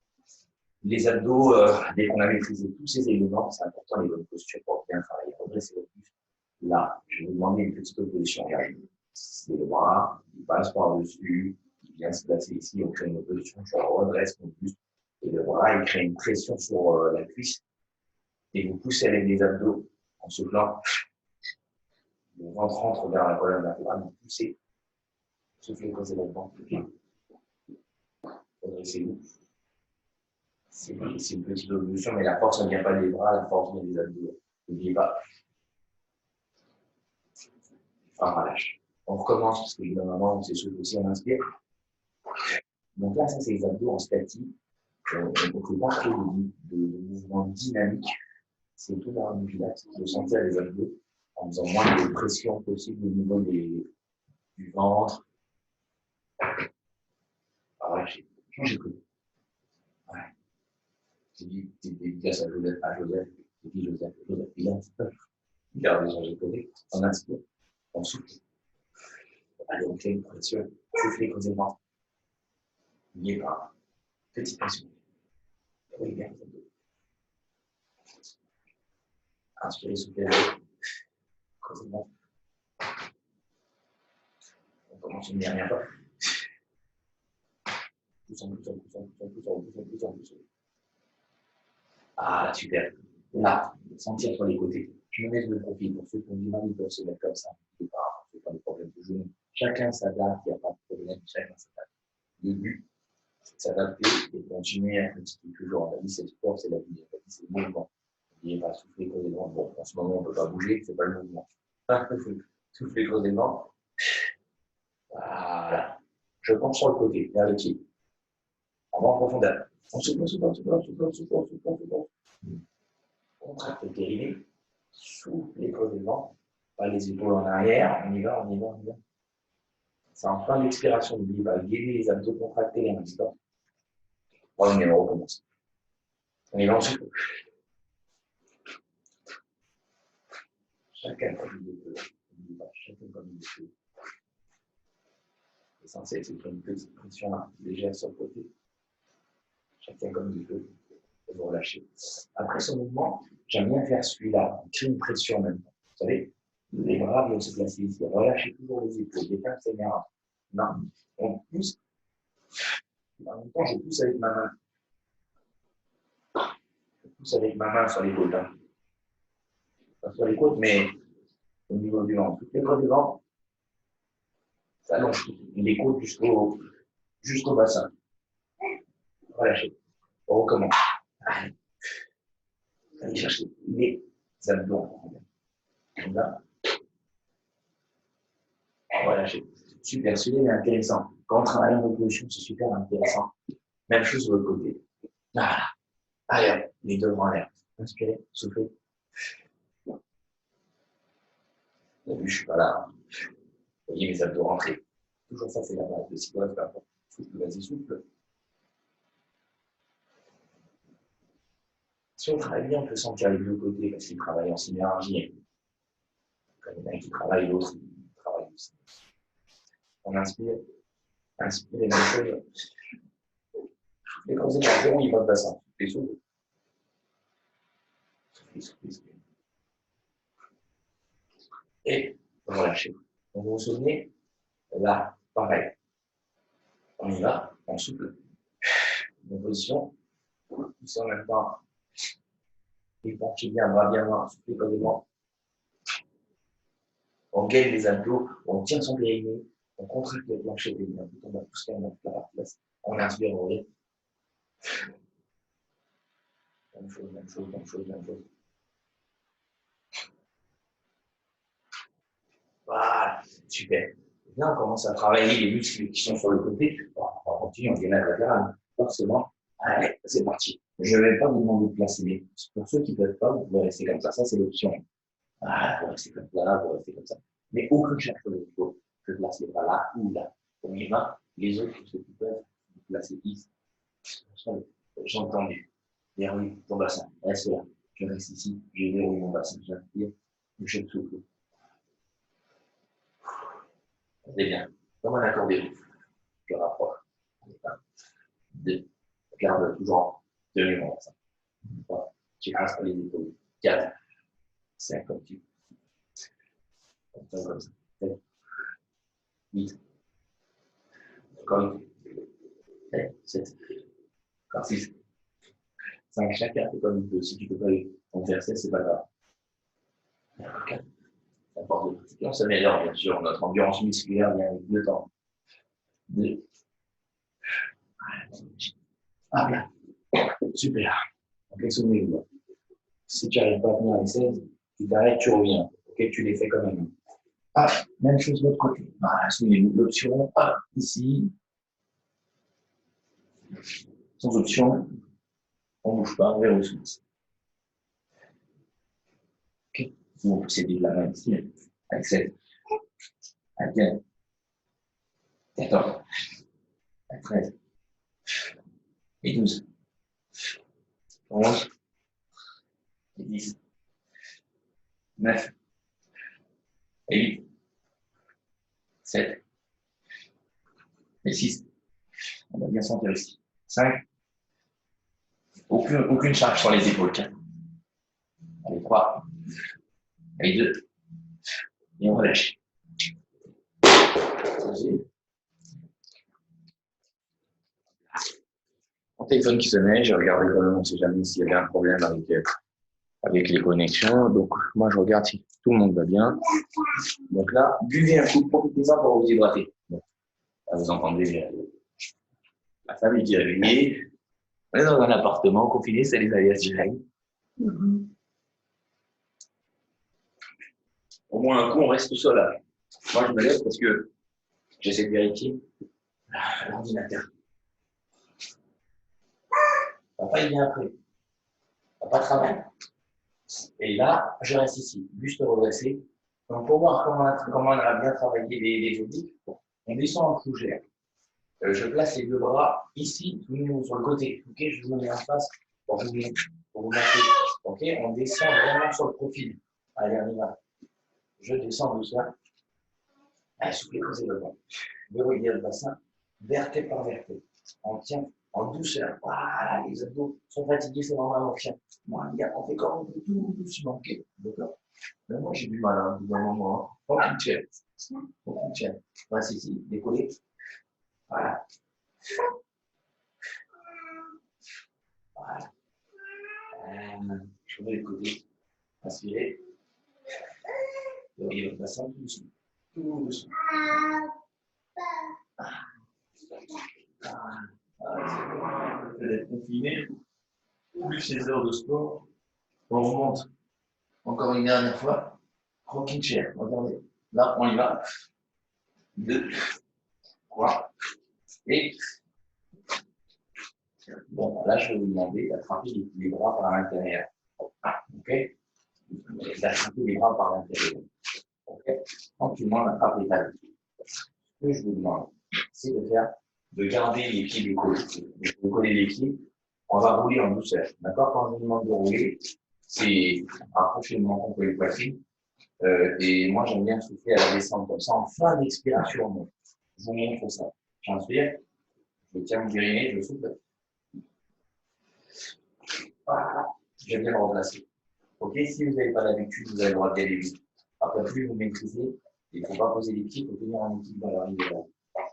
Les abdos, dès qu'on a maîtrisé tous ces éléments, c'est important les bonnes postures pour bien travailler. Redresser votre buste. Là, je vais vous demander une petite position. Regardez. C'est le bras, il passe par-dessus, il vient se placer ici, on crée une position, je redresse mon buste. Et le bras, il crée une pression sur la cuisse. Et vous poussez avec les abdos en soufflant. Le ventre rentre vers la colonne vertébrale, vous poussez. Soufflez, posez votre ventre. Redressez-vous. C'est une petite évolution, mais la force ne vient pas des bras, la force vient des abdos. N'oubliez pas. Enfin, relâche. On recommence, parce que évidemment, on s'essouffle aussi, on inspire. Donc là, ça, c'est les abdos en statique. On ne peut pas créer de mouvements dynamiques. C'est tout dans le pilates, de sentir les abdos en faisant moins de pression possible au niveau du ventre. Relâchez. Changez de côté. Ouais. J'ai dit, c'est dédicace à Joseph. J'ai dit Joseph. Il a un petit peu. Regardez, changez de côté. On inspire. On souffle. Allez, on crée une pression. Soufflez posément. N'oubliez pas. Petite pression. Oui, bien. Inspirez, soufflez. Posément. On commence une dernière fois. Poussons. Ah, super. Là, sentir sur les côtés. Je me mets de profil. Pour ceux qui ont du mal, ils peuvent se mettre comme ça. C'est pas de problème de genou. Chacun s'adapte, il n'y a pas de problème. Chacun s'adapte. Le but, c'est de s'adapter et de continuer à pratiquer toujours. On a dit, c'est le sport, c'est la vie. On a dit, c'est le mouvement. N'oubliez pas, souffler, creuser le ventre. Bon, en ce moment, on ne peut pas bouger, c'est pas le mouvement. Souffler, creuser le ventre. Voilà. Je pense sur le côté, vers le pied. On va en profondeur. On souffle. Contracte le périnée. Souffle, creuser le ventre. Pas les épaules en arrière. On y va. C'est en fin d'expiration. N'oubliez pas, gainer les abdos contractés en instant. On recommence. On y va, on souffle. Chacun comme il peut. Chacun comme il peut. L'essentiel, c'est qu'il y ait une petite pression légère sur le côté. Chacun comme il peut. Et vous relâchez. Après ce mouvement, j'aime bien faire celui-là. On crée une pression en même temps. Vous savez, les bras viennent se placer ici. Relâchez toujours les épaules. Les fins saignantes. Non, on pousse. En même temps, je pousse avec ma main. Je pousse avec ma main sur les côtes. Hein. Pas sur les côtes, mais au niveau du ventre. Toutes les côtes du ventre, ça allonge les côtes jusqu'au bassin. Relâchez. On recommence. Allez chercher les abdos. Là. Relâchez. Super, celui-là est intéressant. Quand on travaille en opposition, c'est super intéressant. Même chose sur l'autre côté. Voilà. Allez, les deux bras en l'air. Inspirez, soufflez. Au début, je ne suis pas là. Vous voyez mes abdos rentrer. Toujours ça, c'est la base. Le psychologue, pas souffle, vas-y, souffle. Si on travaille bien, on peut sentir les deux côtés parce qu'ils travaillent en synergie. Quand il y en a un qui travaille, l'autre travaille aussi. On inspire, inspirez, même chose. Et quand vous êtes en zéro, il va de bassin. Et souffle. Soufflez. Et relâchez. Donc vous vous souvenez, là, pareil. On y va, on souffle. Une position. Poussez en même temps. Et penchez bien, bras bien loin, soufflez posément. On gagne les abdos, on tient son périnée, on contracte le plancher périnée, on va pousser en la partie basse. On inspire, on revient. Même chose. Voilà, super. Là, on commence à travailler les muscles qui sont sur le côté. On va continuer en gainage latéral. Forcément, allez, c'est parti. Je ne vais pas vous demander de placer les pouces. Pour ceux qui ne peuvent pas, vous pouvez rester comme ça. Ça, c'est l'option. Voilà, vous restez comme ça, vous restez comme ça. Mais aucun chaque fois de niveau. Je place les bras là ou là. On y va. Les autres, ceux qui peuvent, vous placez ici. J'ai entendu. Verrouille ton bassin. Reste là. Je reste ici. Je verrouille mon bassin. J'inspire. Je souffle. C'est bien. Comme on a accordéon. Je rapproche. 2. Garde toujours 2 mémoires. 3. Tu passes par les épaules. 4. 5 comme tu comme ça. 7. 8. Encore 8. 7. Encore 6. 5. Chacun fait comme il peut. Si tu ne peux pas en faire 7, c'est pas grave. 4. À force de pratiquer, on s'améliore, bien sûr. Notre endurance musculaire vient avec le temps. 2. Ah, là. Super. Ok, souvenez-vous. Si tu n'arrives pas à tenir les 16, tu t'arrêtes, tu reviens. Ok, tu les fais quand même. Ah, même chose de l'autre côté. Voilà, souvenez-vous. L'option, ici. Sans option, on ne bouge pas, vers le sens. Ok, vous possédez de la main ici. Avec 16. Avec 15. 14. Avec 13. Et 12. 11. Et 10. 9. Et 8. 7. Et 6. On va bien sentir ici. 5. Aucune charge sur les épaules. 4. Allez, 3. Et 2. Et on relâche. Mon téléphone qui sonnait, j'ai regardé quand même, on ne sait jamais s'il y avait un problème avec les connexions. Donc, moi, je regarde si tout le monde va bien. Donc là, buvez un coup, profitez-en pour vous hydrater. Bon, là, vous entendez la famille qui est réveillée. On est dans un appartement confiné, c'est les aléas du direct. Au moins un coup, on reste tout seul là. Moi, je me lève parce que j'essaie de vérifier l'ordinateur. Papa, il vient après. Papa travaille. Et là, je reste ici, buste redressé. Donc, pour voir comment on a bien travaillé les obliques, on descend en fougère. Je place les 2 bras ici, sur le côté. Ok, je vous mets en face pour vous marquer. Ok, on descend vraiment sur le profil. Allez, on y va. Je descends doucement. Allez, soufflez, creusez le bras. Verrouillez le bassin, vertèbre par vertèbre. On tient en douceur. Voilà, les abdos sont fatigués, c'est normal, on tient. Moi, on fait comme on peut tout doucement. Ok, d'accord. Mais moi, j'ai du mal, hein, dans un moment. On tient. On tient. Reste ici, décollez. Voilà. Voilà. Je vais les côtés. Inspirez. Verrouillez le bassin, tout doucement. Tout doucement. Le fait d'être confiné, plus ces heures de sport, on remonte encore une dernière fois. Rocking chair, regardez. Là, on y va. 2, 3, et bon, là, je vais vous demander d'attraper les bras par l'intérieur. Ok? D'attraper les bras par l'intérieur. Ok? Tranquillement, on attrape les talons. Ce que je vous demande, c'est de garder les pieds décollés. Vous collez les pieds, on va rouler en douceur. D'accord? Quand je vous demande de rouler, c'est rapprocher le menton pour les poitrines. Et moi, j'aime bien souffler à la descente comme ça, en fin d'expiration. Je vous montre ça. J'inspire, je tiens mon périnée, je souffle. Voilà, je viens le remplacer. Ok, si vous n'avez pas l'habitude, vous avez le droit d'y aller vite. Après, plus vous maîtrisez, il ne faut pas poser les pieds, il faut tenir en équilibre à l'arrivée là.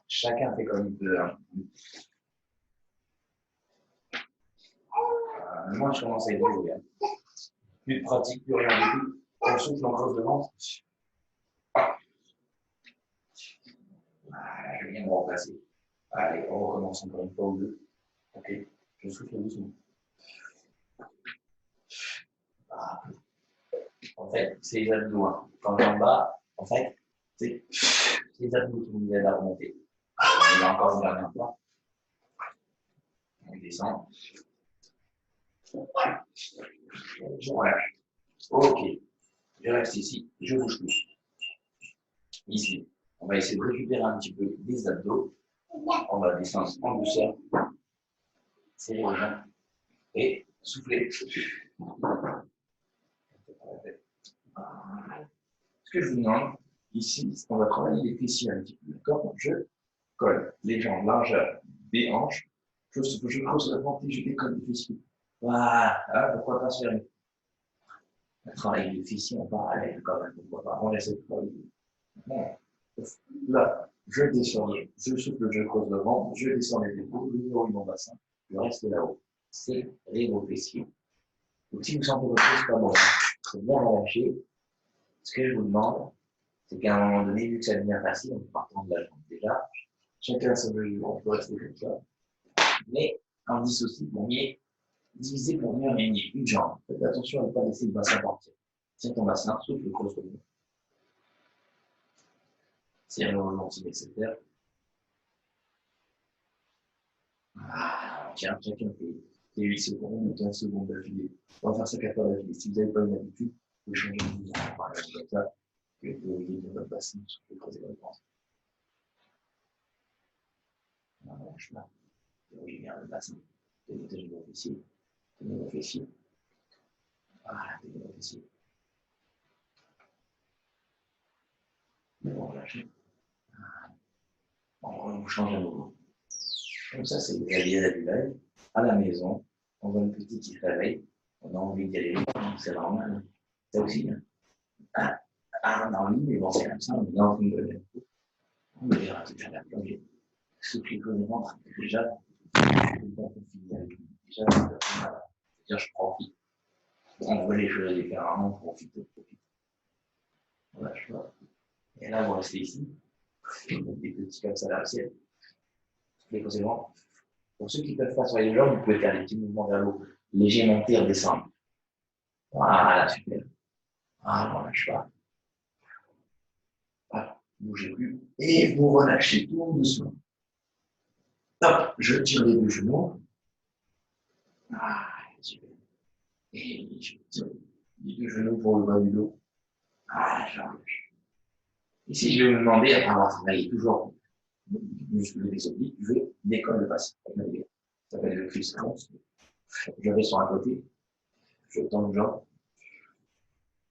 Chacun fait comme il peut. Hein. Moi, je commence à être joué. Hein. Plus de pratique, plus rien du tout. On souffle en creuse de ventre. Voilà, je viens me remplacer. Allez, on recommence encore une fois ou deux. Ok, je souffle doucement. Voilà. En fait, c'est les abdos. Hein. Quand on bas, en fait, c'est les abdos qui nous aident à remonter. On y va encore une dernière fois. On descend. Je relâche. Ok. Je reste ici. Je bouge plus. Ici. On va essayer de récupérer un petit peu les abdos. On va descendre en douceur. Serrer les jambes. Et souffler. Ce que je vous demande, ici, on va travailler les fessiers un petit peu. D'accord? colle les jambes largeur des hanches. Je creuse le ventre et je décolle les fessiers. Voilà, ah, pourquoi pas se faire un travail de fessiers en parallèle quand même, pourquoi pas, on essaie de travailler. Bon. Là, je descends, je souffle, je creuse le ventre, je descends les épaules, je verrouille mon bassin, je reste là-haut. Serrez vos fessiers. Donc si vous sentez votre chose pas bon, c'est bien relâcher. Ce que je vous demande, c'est qu'à un moment donné, vu que ça devient facile, en partant de la jambe déjà, chacun son jeu, on peut rester comme ça. Mais on dissocie pour mieux diviser pour mieux gagner une jambe. Faites attention à ne pas laisser le bassin partir. Tiens ton bassin, souffle, creuse le ventre. Serrez le ventre si nécessaire. Ah, tiens, chacun fait 8 secondes ou 15 secondes d'affilée. On va faire ça 4 fois d'affilée. Si vous n'avez pas une habitude, vous pouvez changer de mouvement. Par exemple, comme ça, et vous pouvez de votre bassin, vous pouvez creuser votre ventre. On relâche là. Verrouillez bien le bassin. Tenez vos fessiers. Tenez vos fessiers. Voilà, tenez vos fessiers. Mais bon, relâchez. On change à nouveau. Comme ça, c'est réalisé à l'œil. À la maison, on voit une petite qui se réveille. On a envie d'y aller. C'est normal. Ça aussi. Hein. On a envie, mais bon, c'est comme ça. On est en train de le on verra déjà la plongée. Ce qui est le ventre, déjà, déjà, je profite. On voit les choses différemment, on profite. Voilà, je vois. Et là, vous restez ici. Des petits comme ça là, ciel. Les conséquences. Pour ceux qui ne peuvent pas sur les jambes, vous pouvez faire des petits mouvements vers l'eau, léger monter, redescendre. Voilà, super. Voilà, on lâche pas. Voilà, bougez plus. Et vous relâchez tout doucement. Hop, je tire les deux genoux. Ah, super. Et je tire les deux genoux pour le bas du dos. Ah, je relâche. Ici, je vais vous demander, après avoir travaillé toujours muscle des obliques, je décolle le bassin. Ça s'appelle le criss cross. Je vais sur un côté, je tends le jambe,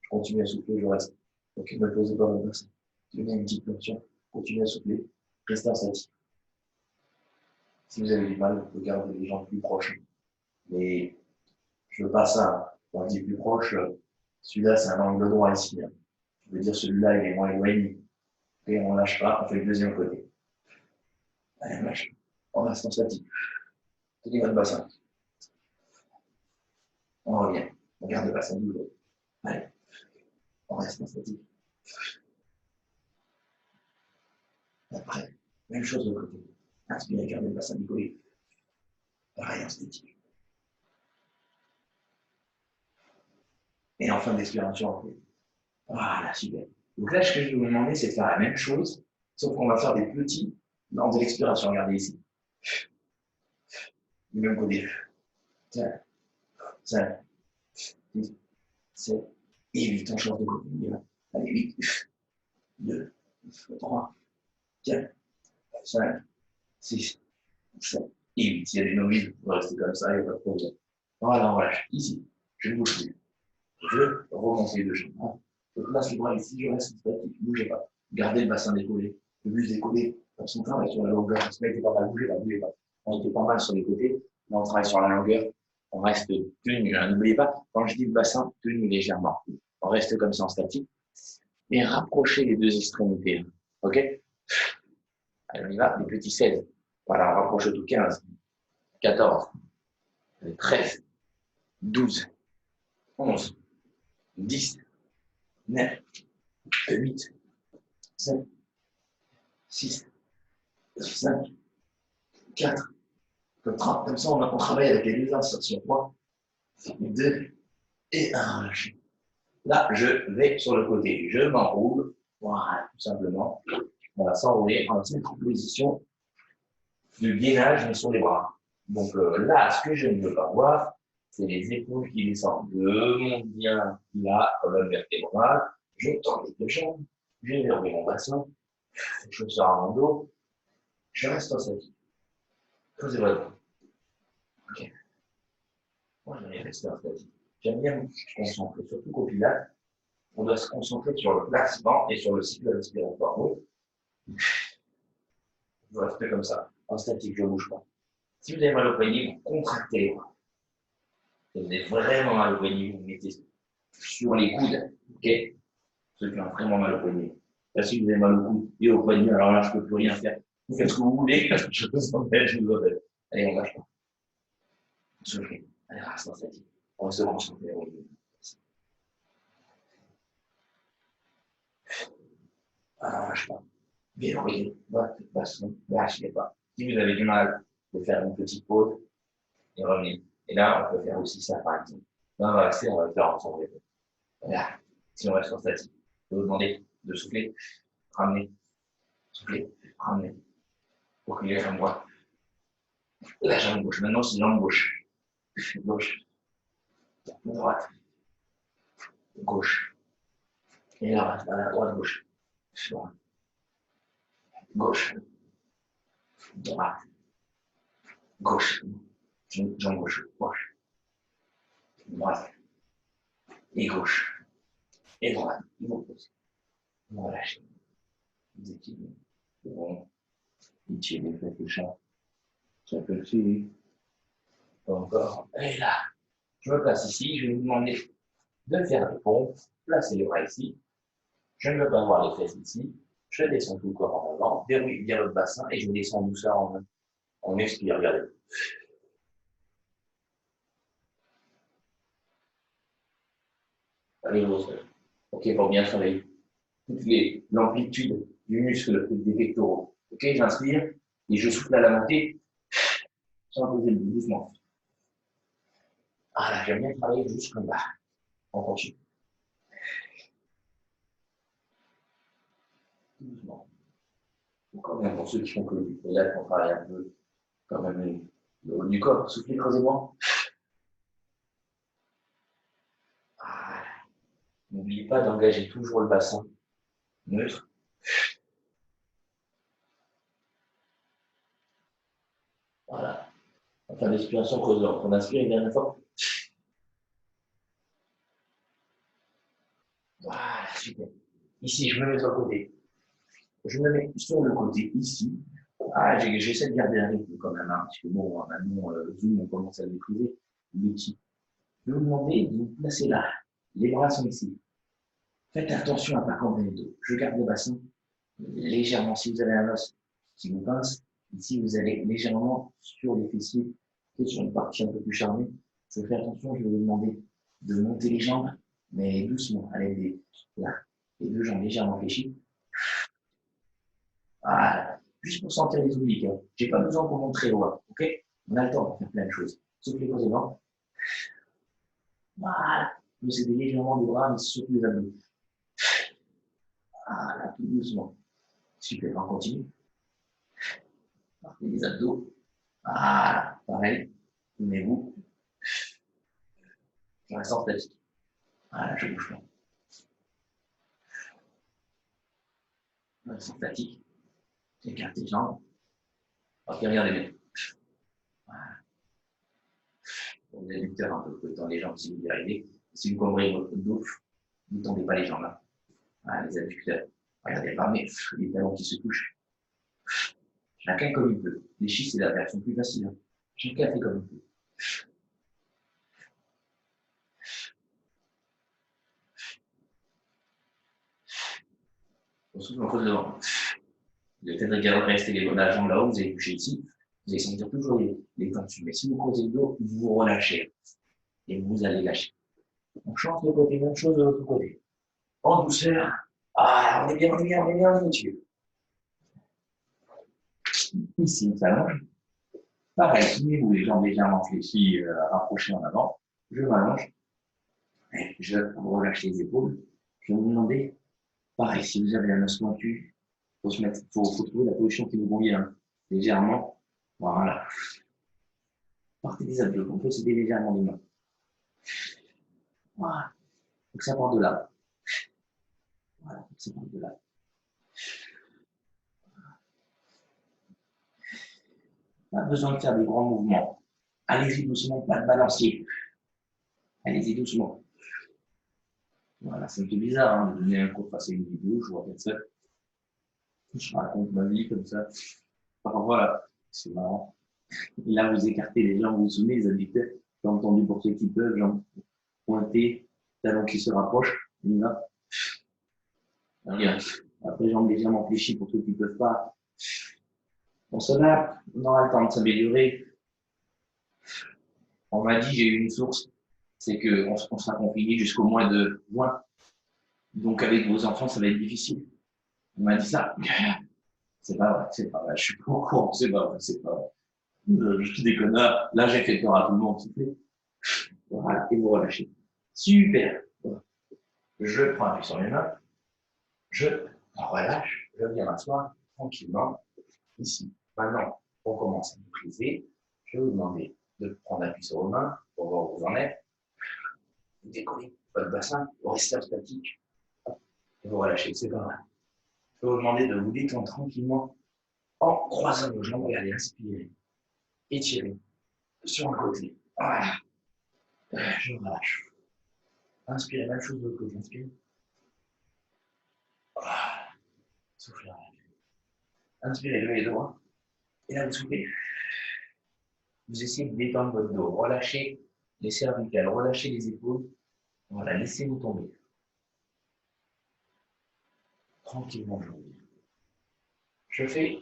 je continue à souffler, je reste. Donc, ne me posez pas mon bassin. Tenez une petite tension, continuez à souffler, restez en statique. Si vous avez du mal, vous pouvez garder les jambes plus proches. Mais je veux pas ça. Quand je dis plus proche, celui-là, c'est un angle droit ici. Je veux dire, celui-là, il est moins éloigné. Et on ne lâche pas, on fait le deuxième côté. Allez, on lâche. On reste en statique. Tenez votre bassin. On revient. On garde le bassin du haut. Allez. On reste en statique. Après, même chose de l'autre côté. Inspirez, gardez le bassin du côté. Pareil en statique. Et en fin d'expiration, on fait. Voilà, super. Donc là, ce que je vais vous demander, c'est de faire la même chose, sauf qu'on va faire des petits lors de l'expiration. Regardez ici. Du même côté. 5, 6, 7 et 8. On change de côté. Allez, 8, 2, 3, 4, 5, 6, 7 et 8. Il y a des novices, vous restez comme ça, il n'y a pas de problème. Voilà, on relâche. Ici, je ne bouge plus. Je remonte les deux jambes. Je place le bras ici, je reste statique, ne bougez pas. Gardez le bassin décollé, le muscle décollé. Comme son travail sur la longueur, parce qu'on était pas mal, bougez pas, bougez pas. On était pas mal sur les côtés, mais on travaille sur la longueur. On reste tenu. N'oubliez pas, quand je dis le bassin, tenu légèrement. On reste comme ça en statique. Et rapprochez les deux extrémités. OK? Allez, on y va, les petits 16. Voilà, on rapproche tout 15, 14, 13, 12, 11, 10, 9, 8, 7, 6, 5, 4, 3. Comme ça, on travaille avec les deux insertions. 3, 2 et 1. Là, je vais sur le côté. Je m'enroule. Voilà, tout simplement. On va s'enrouler. On va se mettre en position de gainage, mais sur les bras. Donc là, ce que je ne veux pas voir, c'est les épaules qui descendent. Je monte bien là, colonne vertébrale. Je tends les deux jambes. Je verrouille mon bassin. Je sors à mon dos. Je reste en statique. Posez votre bras. Ok. Moi, je vais rester en statique. J'aime bien me concentrer, surtout qu'au pilates, on doit se concentrer sur le placement et sur le cycle respiratoire. je reste comme ça, en statique, je ne bouge pas. Si vous avez mal au poignet, vous contractez les bras. Si vous avez vraiment mal au poignet, vous mettez sur les coudes, ok? Ceux qui ont vraiment mal au poignet. Là, si vous avez mal au coude et au poignet, alors là, je ne peux plus rien faire. Vous faites ce que vous voulez, je vous embête, je vous embête. Allez, on lâche pas. Soufflez. Allez, reste en statique. On va se concentrer. Alors, lâche pas. Verrouillez votre bassin, lâchez pas. Si vous avez du mal, vous pouvez faire une petite pause et revenir. Et là, on peut faire aussi ça, par exemple. Là, on va accéder, on va le faire ensemble. Voilà. Si on reste en statique, je vais vous demander de souffler, ramener, souffler, ramener. Pour que les jambes droite. La jambe gauche. Maintenant, c'est jambe gauche. Gauche. Droite. Gauche. Et là, à la droite, gauche. Droite. Gauche. Droite. Gauche. Jambe gauche. Gauche. Droite. Et gauche. Et droite. Vous posez. Vous relâchez. Vous étirez. Bon. Étirez, faites le chat. Ça peut le suivre. Encore. Et là. Je me place ici. Je vais vous demander de faire des pompes. Placez les bras ici. Je ne veux pas voir les fesses ici. Je descends tout le corps en avant. Verrouille bien le bassin et je descends en douceur en main. On expire, regardez. Allez, vous seul. Ok, pour bien travailler. L'amplitude du muscle des pectoraux. Ok, j'inspire et je souffle à la montée sans poser le bout, doucement. Ah là, j'aime bien travailler juste comme là. On continue. Doucement. Encore bien pour ceux qui font que du là, on travaille un peu quand même le haut du corps. Soufflez, creusez-moi. Ah, n'oubliez pas d'engager toujours le bassin neutre. Voilà. Enfin, l'expiration creusante. On inspire une dernière fois. Voilà, super. Ici, je me mets sur le côté. Je me mets sur le côté ici. Ah, j'essaie de garder un rythme quand même, hein, parce que bon, maintenant, le zoom, on commence à le maîtriser. Il est petit. Je vais vous demander de vous placer là. Les bras sont ici. Faites attention à ne pas camber le dos. Je garde le bassin légèrement. Si vous avez un os qui vous pince, ici, vous allez légèrement sur les fessiers, et sur une partie un peu plus charnée. Je fais attention, je vais vous demander de monter les jambes, mais doucement. Allez, là, les deux jambes légèrement fléchies. Voilà. Juste pour sentir les obliques. Hein. Je n'ai pas besoin qu'on monte très loin. Ok? On a le temps pour faire plein de choses. Soufflez posément. Voilà. Vous aidez légèrement les bras, mais surtout les abdos. Voilà, tout doucement. Super, on continue. Partez les abdos. Voilà, pareil. Tenez-vous. Je reste en statique. Voilà, je bouge pas. Je reste en statique. J'écarte les jambes. Ok, regardez bien. Voilà. Vous adducteurs un peu, dans les jambes si vous y arrivez. Si vous cambrez votre dos, vous ne tendez pas les jambes. Hein. Voilà, les adducteurs. Regardez, ramenez les talons qui se touchent. Chacun comme il peut. Les chiffres, c'est la version plus facile. Hein. Chacun fait comme il peut. On souffle en creuse devant. Vous allez peut-être rester la jambe là-haut, vous allez toucher ici. Vous allez sentir toujours les tensions. Mais si vous creusez le dos, vous vous relâchez. Et vous allez lâcher. On change de côté, même chose de l'autre côté. En douceur. Ah, on est bien, on est bien, on est bien, monsieur. Ici, on s'allonge. Pareil, souvenez-vous, les jambes légèrement fléchies, rapprochées en avant. Je m'allonge. Et je relâche les épaules. Je vais vous demander, pareil, si vous avez un os pointu, faut trouver la position qui vous convient. Hein. Légèrement. Voilà. Partez des abdos. On peut s'aider légèrement les mains. Voilà. Donc ça part de là. Voilà. Ça part de là. Pas besoin de faire des grands mouvements. Allez-y doucement, pas de balancier. Allez-y doucement. Voilà, c'est un peu bizarre hein, de donner un cours face à une vidéo, je vois personne. Je raconte ma vie comme ça. Alors voilà, c'est marrant. Et là, vous écartez les jambes, vous vous souvenez, les adducteurs. J'ai entendu pour ceux qui peuvent, jambes pointées, talons qui se rapprochent. On y va. Regarde. Après, jambes légèrement fléchies pour ceux qui ne peuvent pas. On s'adapte, on aura le temps de s'améliorer. On m'a dit, j'ai eu une source, c'est qu'on sera confiné jusqu'au mois de juin. Donc, avec vos enfants, ça va être difficile. On m'a dit ça. C'est pas vrai, c'est pas vrai. Je suis pas au courant, c'est pas vrai, c'est pas vrai. Je déconne. Là, j'ai fait peur à tout le monde. Voilà, et vous relâchez. Super. Je prends appui sur les mains. Je relâche. Je viens m'asseoir tranquillement ici. Maintenant, on commence à maîtriser. Je vais vous demander de prendre appui sur vos mains pour voir où vous en êtes. Vous décollez votre bassin, vous restez statique. Et vous relâchez, c'est pas mal. Je vais vous demander de vous détendre tranquillement en croisant vos jambes. Regardez, inspirez. Étirez sur un côté. Voilà. Je relâche. Inspirez, même chose de l'autre côté. Inspirez. Voilà. Soufflez. Inspirez, levez les doigts. Et là, vous soufflez. Vous essayez de détendre votre dos. Relâchez les cervicales, relâchez les épaules. Voilà, laissez-vous tomber. Tranquillement, je reviens. Je fais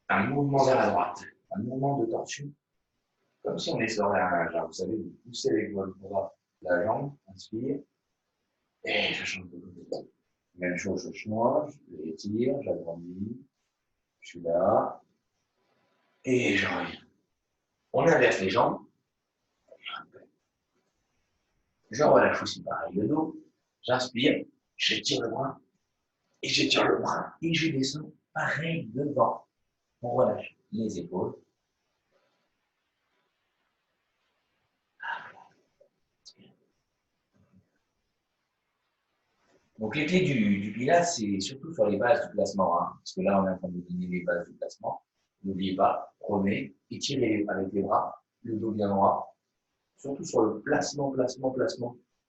un mouvement vers la droite, un mouvement de torsion, comme si on essorait un linge. Vous savez, vous poussez avec votre bras la jambe, inspire, et je change de côté. Même chose, je change, je l'étire, j'agrandis, je suis là, et je reviens. On inverse les jambes, je relâche aussi pareil le dos, j'inspire, j'étire le bras, et j'étire le bras, et je descends, pareil devant. On relâche les épaules. Donc les clés du Pilates, c'est surtout sur les bases du placement, hein, parce que là on est en train de donner les bases du placement. N'oubliez pas, prenez, étirez avec les bras, le dos bien droit, surtout sur le placement,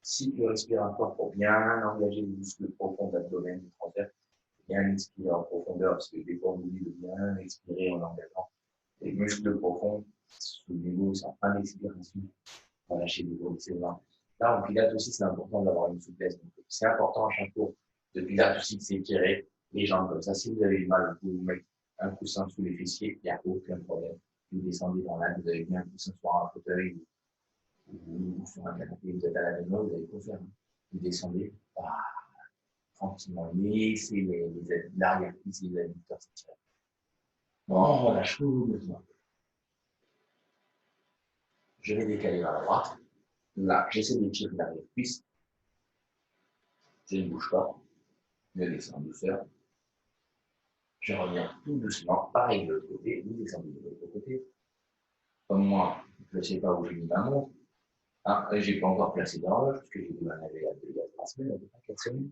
cycle respiratoire pour bien engager les muscles profonds d'abdomen, du transverse, bien expirer en profondeur, parce que des fois on oublie de bien expirer en engageant les muscles profonds, sous le niveau, c'est en fin d'expiration, relâcher les épaules, c'est vrai. Là, en pilates aussi, c'est important d'avoir une souplesse. C'est important à chaque cours de pilates aussi de s'étirer les jambes comme ça. Si vous avez du mal, vous pouvez vous mettre un coussin sous les fessiers, il n'y a aucun problème. Vous descendez dans l'aile, vous avez mis un coussin sur un fauteuil ou sur un canapé, vous êtes à la maison, vous allez tout faire. Vous descendez, tranquillement, laissez l'arrière-cuisse, les adducteurs s'étirer. Bon, on relâche tout doucement. Je vais décaler vers la droite. Là, j'essaie d'étirer l'arrière-cuisse. Je ne bouge pas. Je descends douceur. Je reviens tout doucement. Pareil de l'autre côté. Vous descendez de l'autre côté. Comme moi, je ne sais pas où j'ai mis ma montre. Ah, je n'ai pas encore placé d'horloge, parce que j'ai dû m'en aller il y a 3 semaines, il y a 4 semaines.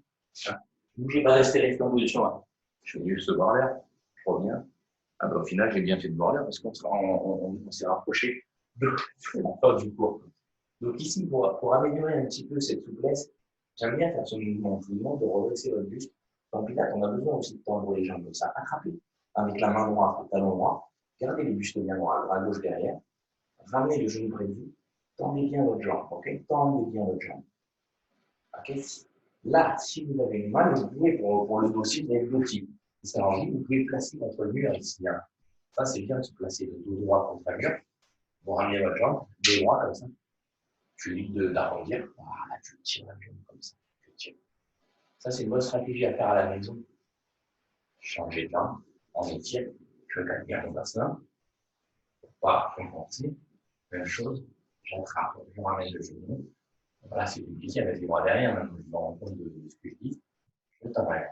Ah. Ne bougez pas, restez en position. Hein. Je fais juste voir l'air. Je reviens. Ah ben, au final, j'ai bien fait de voir l'air parce qu'on s'est rapproché de la fin du cours. Donc ici, pour améliorer un petit peu cette souplesse, j'aime bien faire ce mouvement. Je vous demande de redresser votre buste. En pilates, on a besoin aussi de tendre les jambes comme ça. Attrapez avec la main droite, le talon droit. Gardez les bustes bien droits, bras gauche derrière. Ramenez le genou près de vous. Tendez bien votre jambe. Okay, tendez bien votre jambe. Okay. Là, si vous avez mal, vous pouvez, pour le dos, si vous avez le dos type, vous pouvez placer contre le mur ici. Hein. Ça, c'est bien de se placer le dos droit contre le mur. Vous ramenez votre jambe, dos droit comme ça. Tu évite d'arrondir. Voilà, tu tires la jambe comme ça. Tu tires. Ça, c'est une bonne stratégie à faire à la maison. Changer de jambe, on étire. Je gagne bien mon bassin. Pour pas compenser. Même chose, j'attrape, je ramène le genou. Voilà, c'est compliqué avec les bras derrière, même je me rends compte de ce que je dis. Je travaille.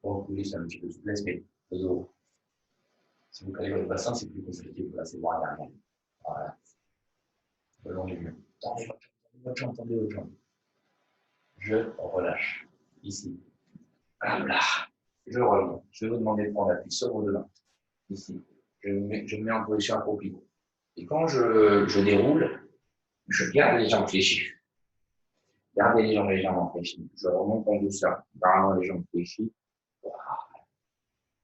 Pour vous laisser un petit peu de souplesse, mais le dos. Si vous calez votre bassin, c'est plus compliqué de placer les bras derrière. Voilà. Le long du mur. Tendez votre jambe, tendez votre jambe. Je relâche. Ici. Là. Je reviens. Je vais vous demander de prendre appui sur vos deux mains. Ici. Je me mets en position accroupie. Et quand je déroule, je garde les jambes fléchies. Gardez les jambes légèrement fléchies. Je remonte en douceur. Gardant les jambes fléchies. Voilà.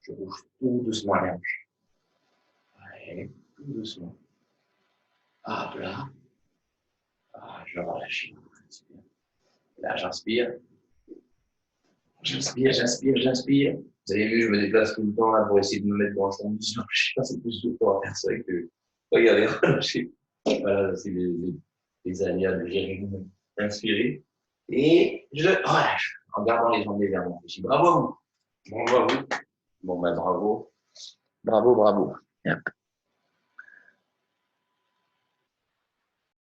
Je bouge tout doucement les hanches. tout doucement. Hop là. Ah, je relâche. Là, j'inspire. J'inspire. Vous avez vu, je me déplace tout le temps là pour essayer de me mettre dans le fond. Je sais pas, c'est plus de temps à faire ça que. Regardez, relâchez. Voilà, c'est les aléas de gérer. Inspirer. Et je relâche. En gardant les jambes légèrement. Je dis bravo à vous. Bravo à vous. Bon, bah, bravo. Bravo. Yep.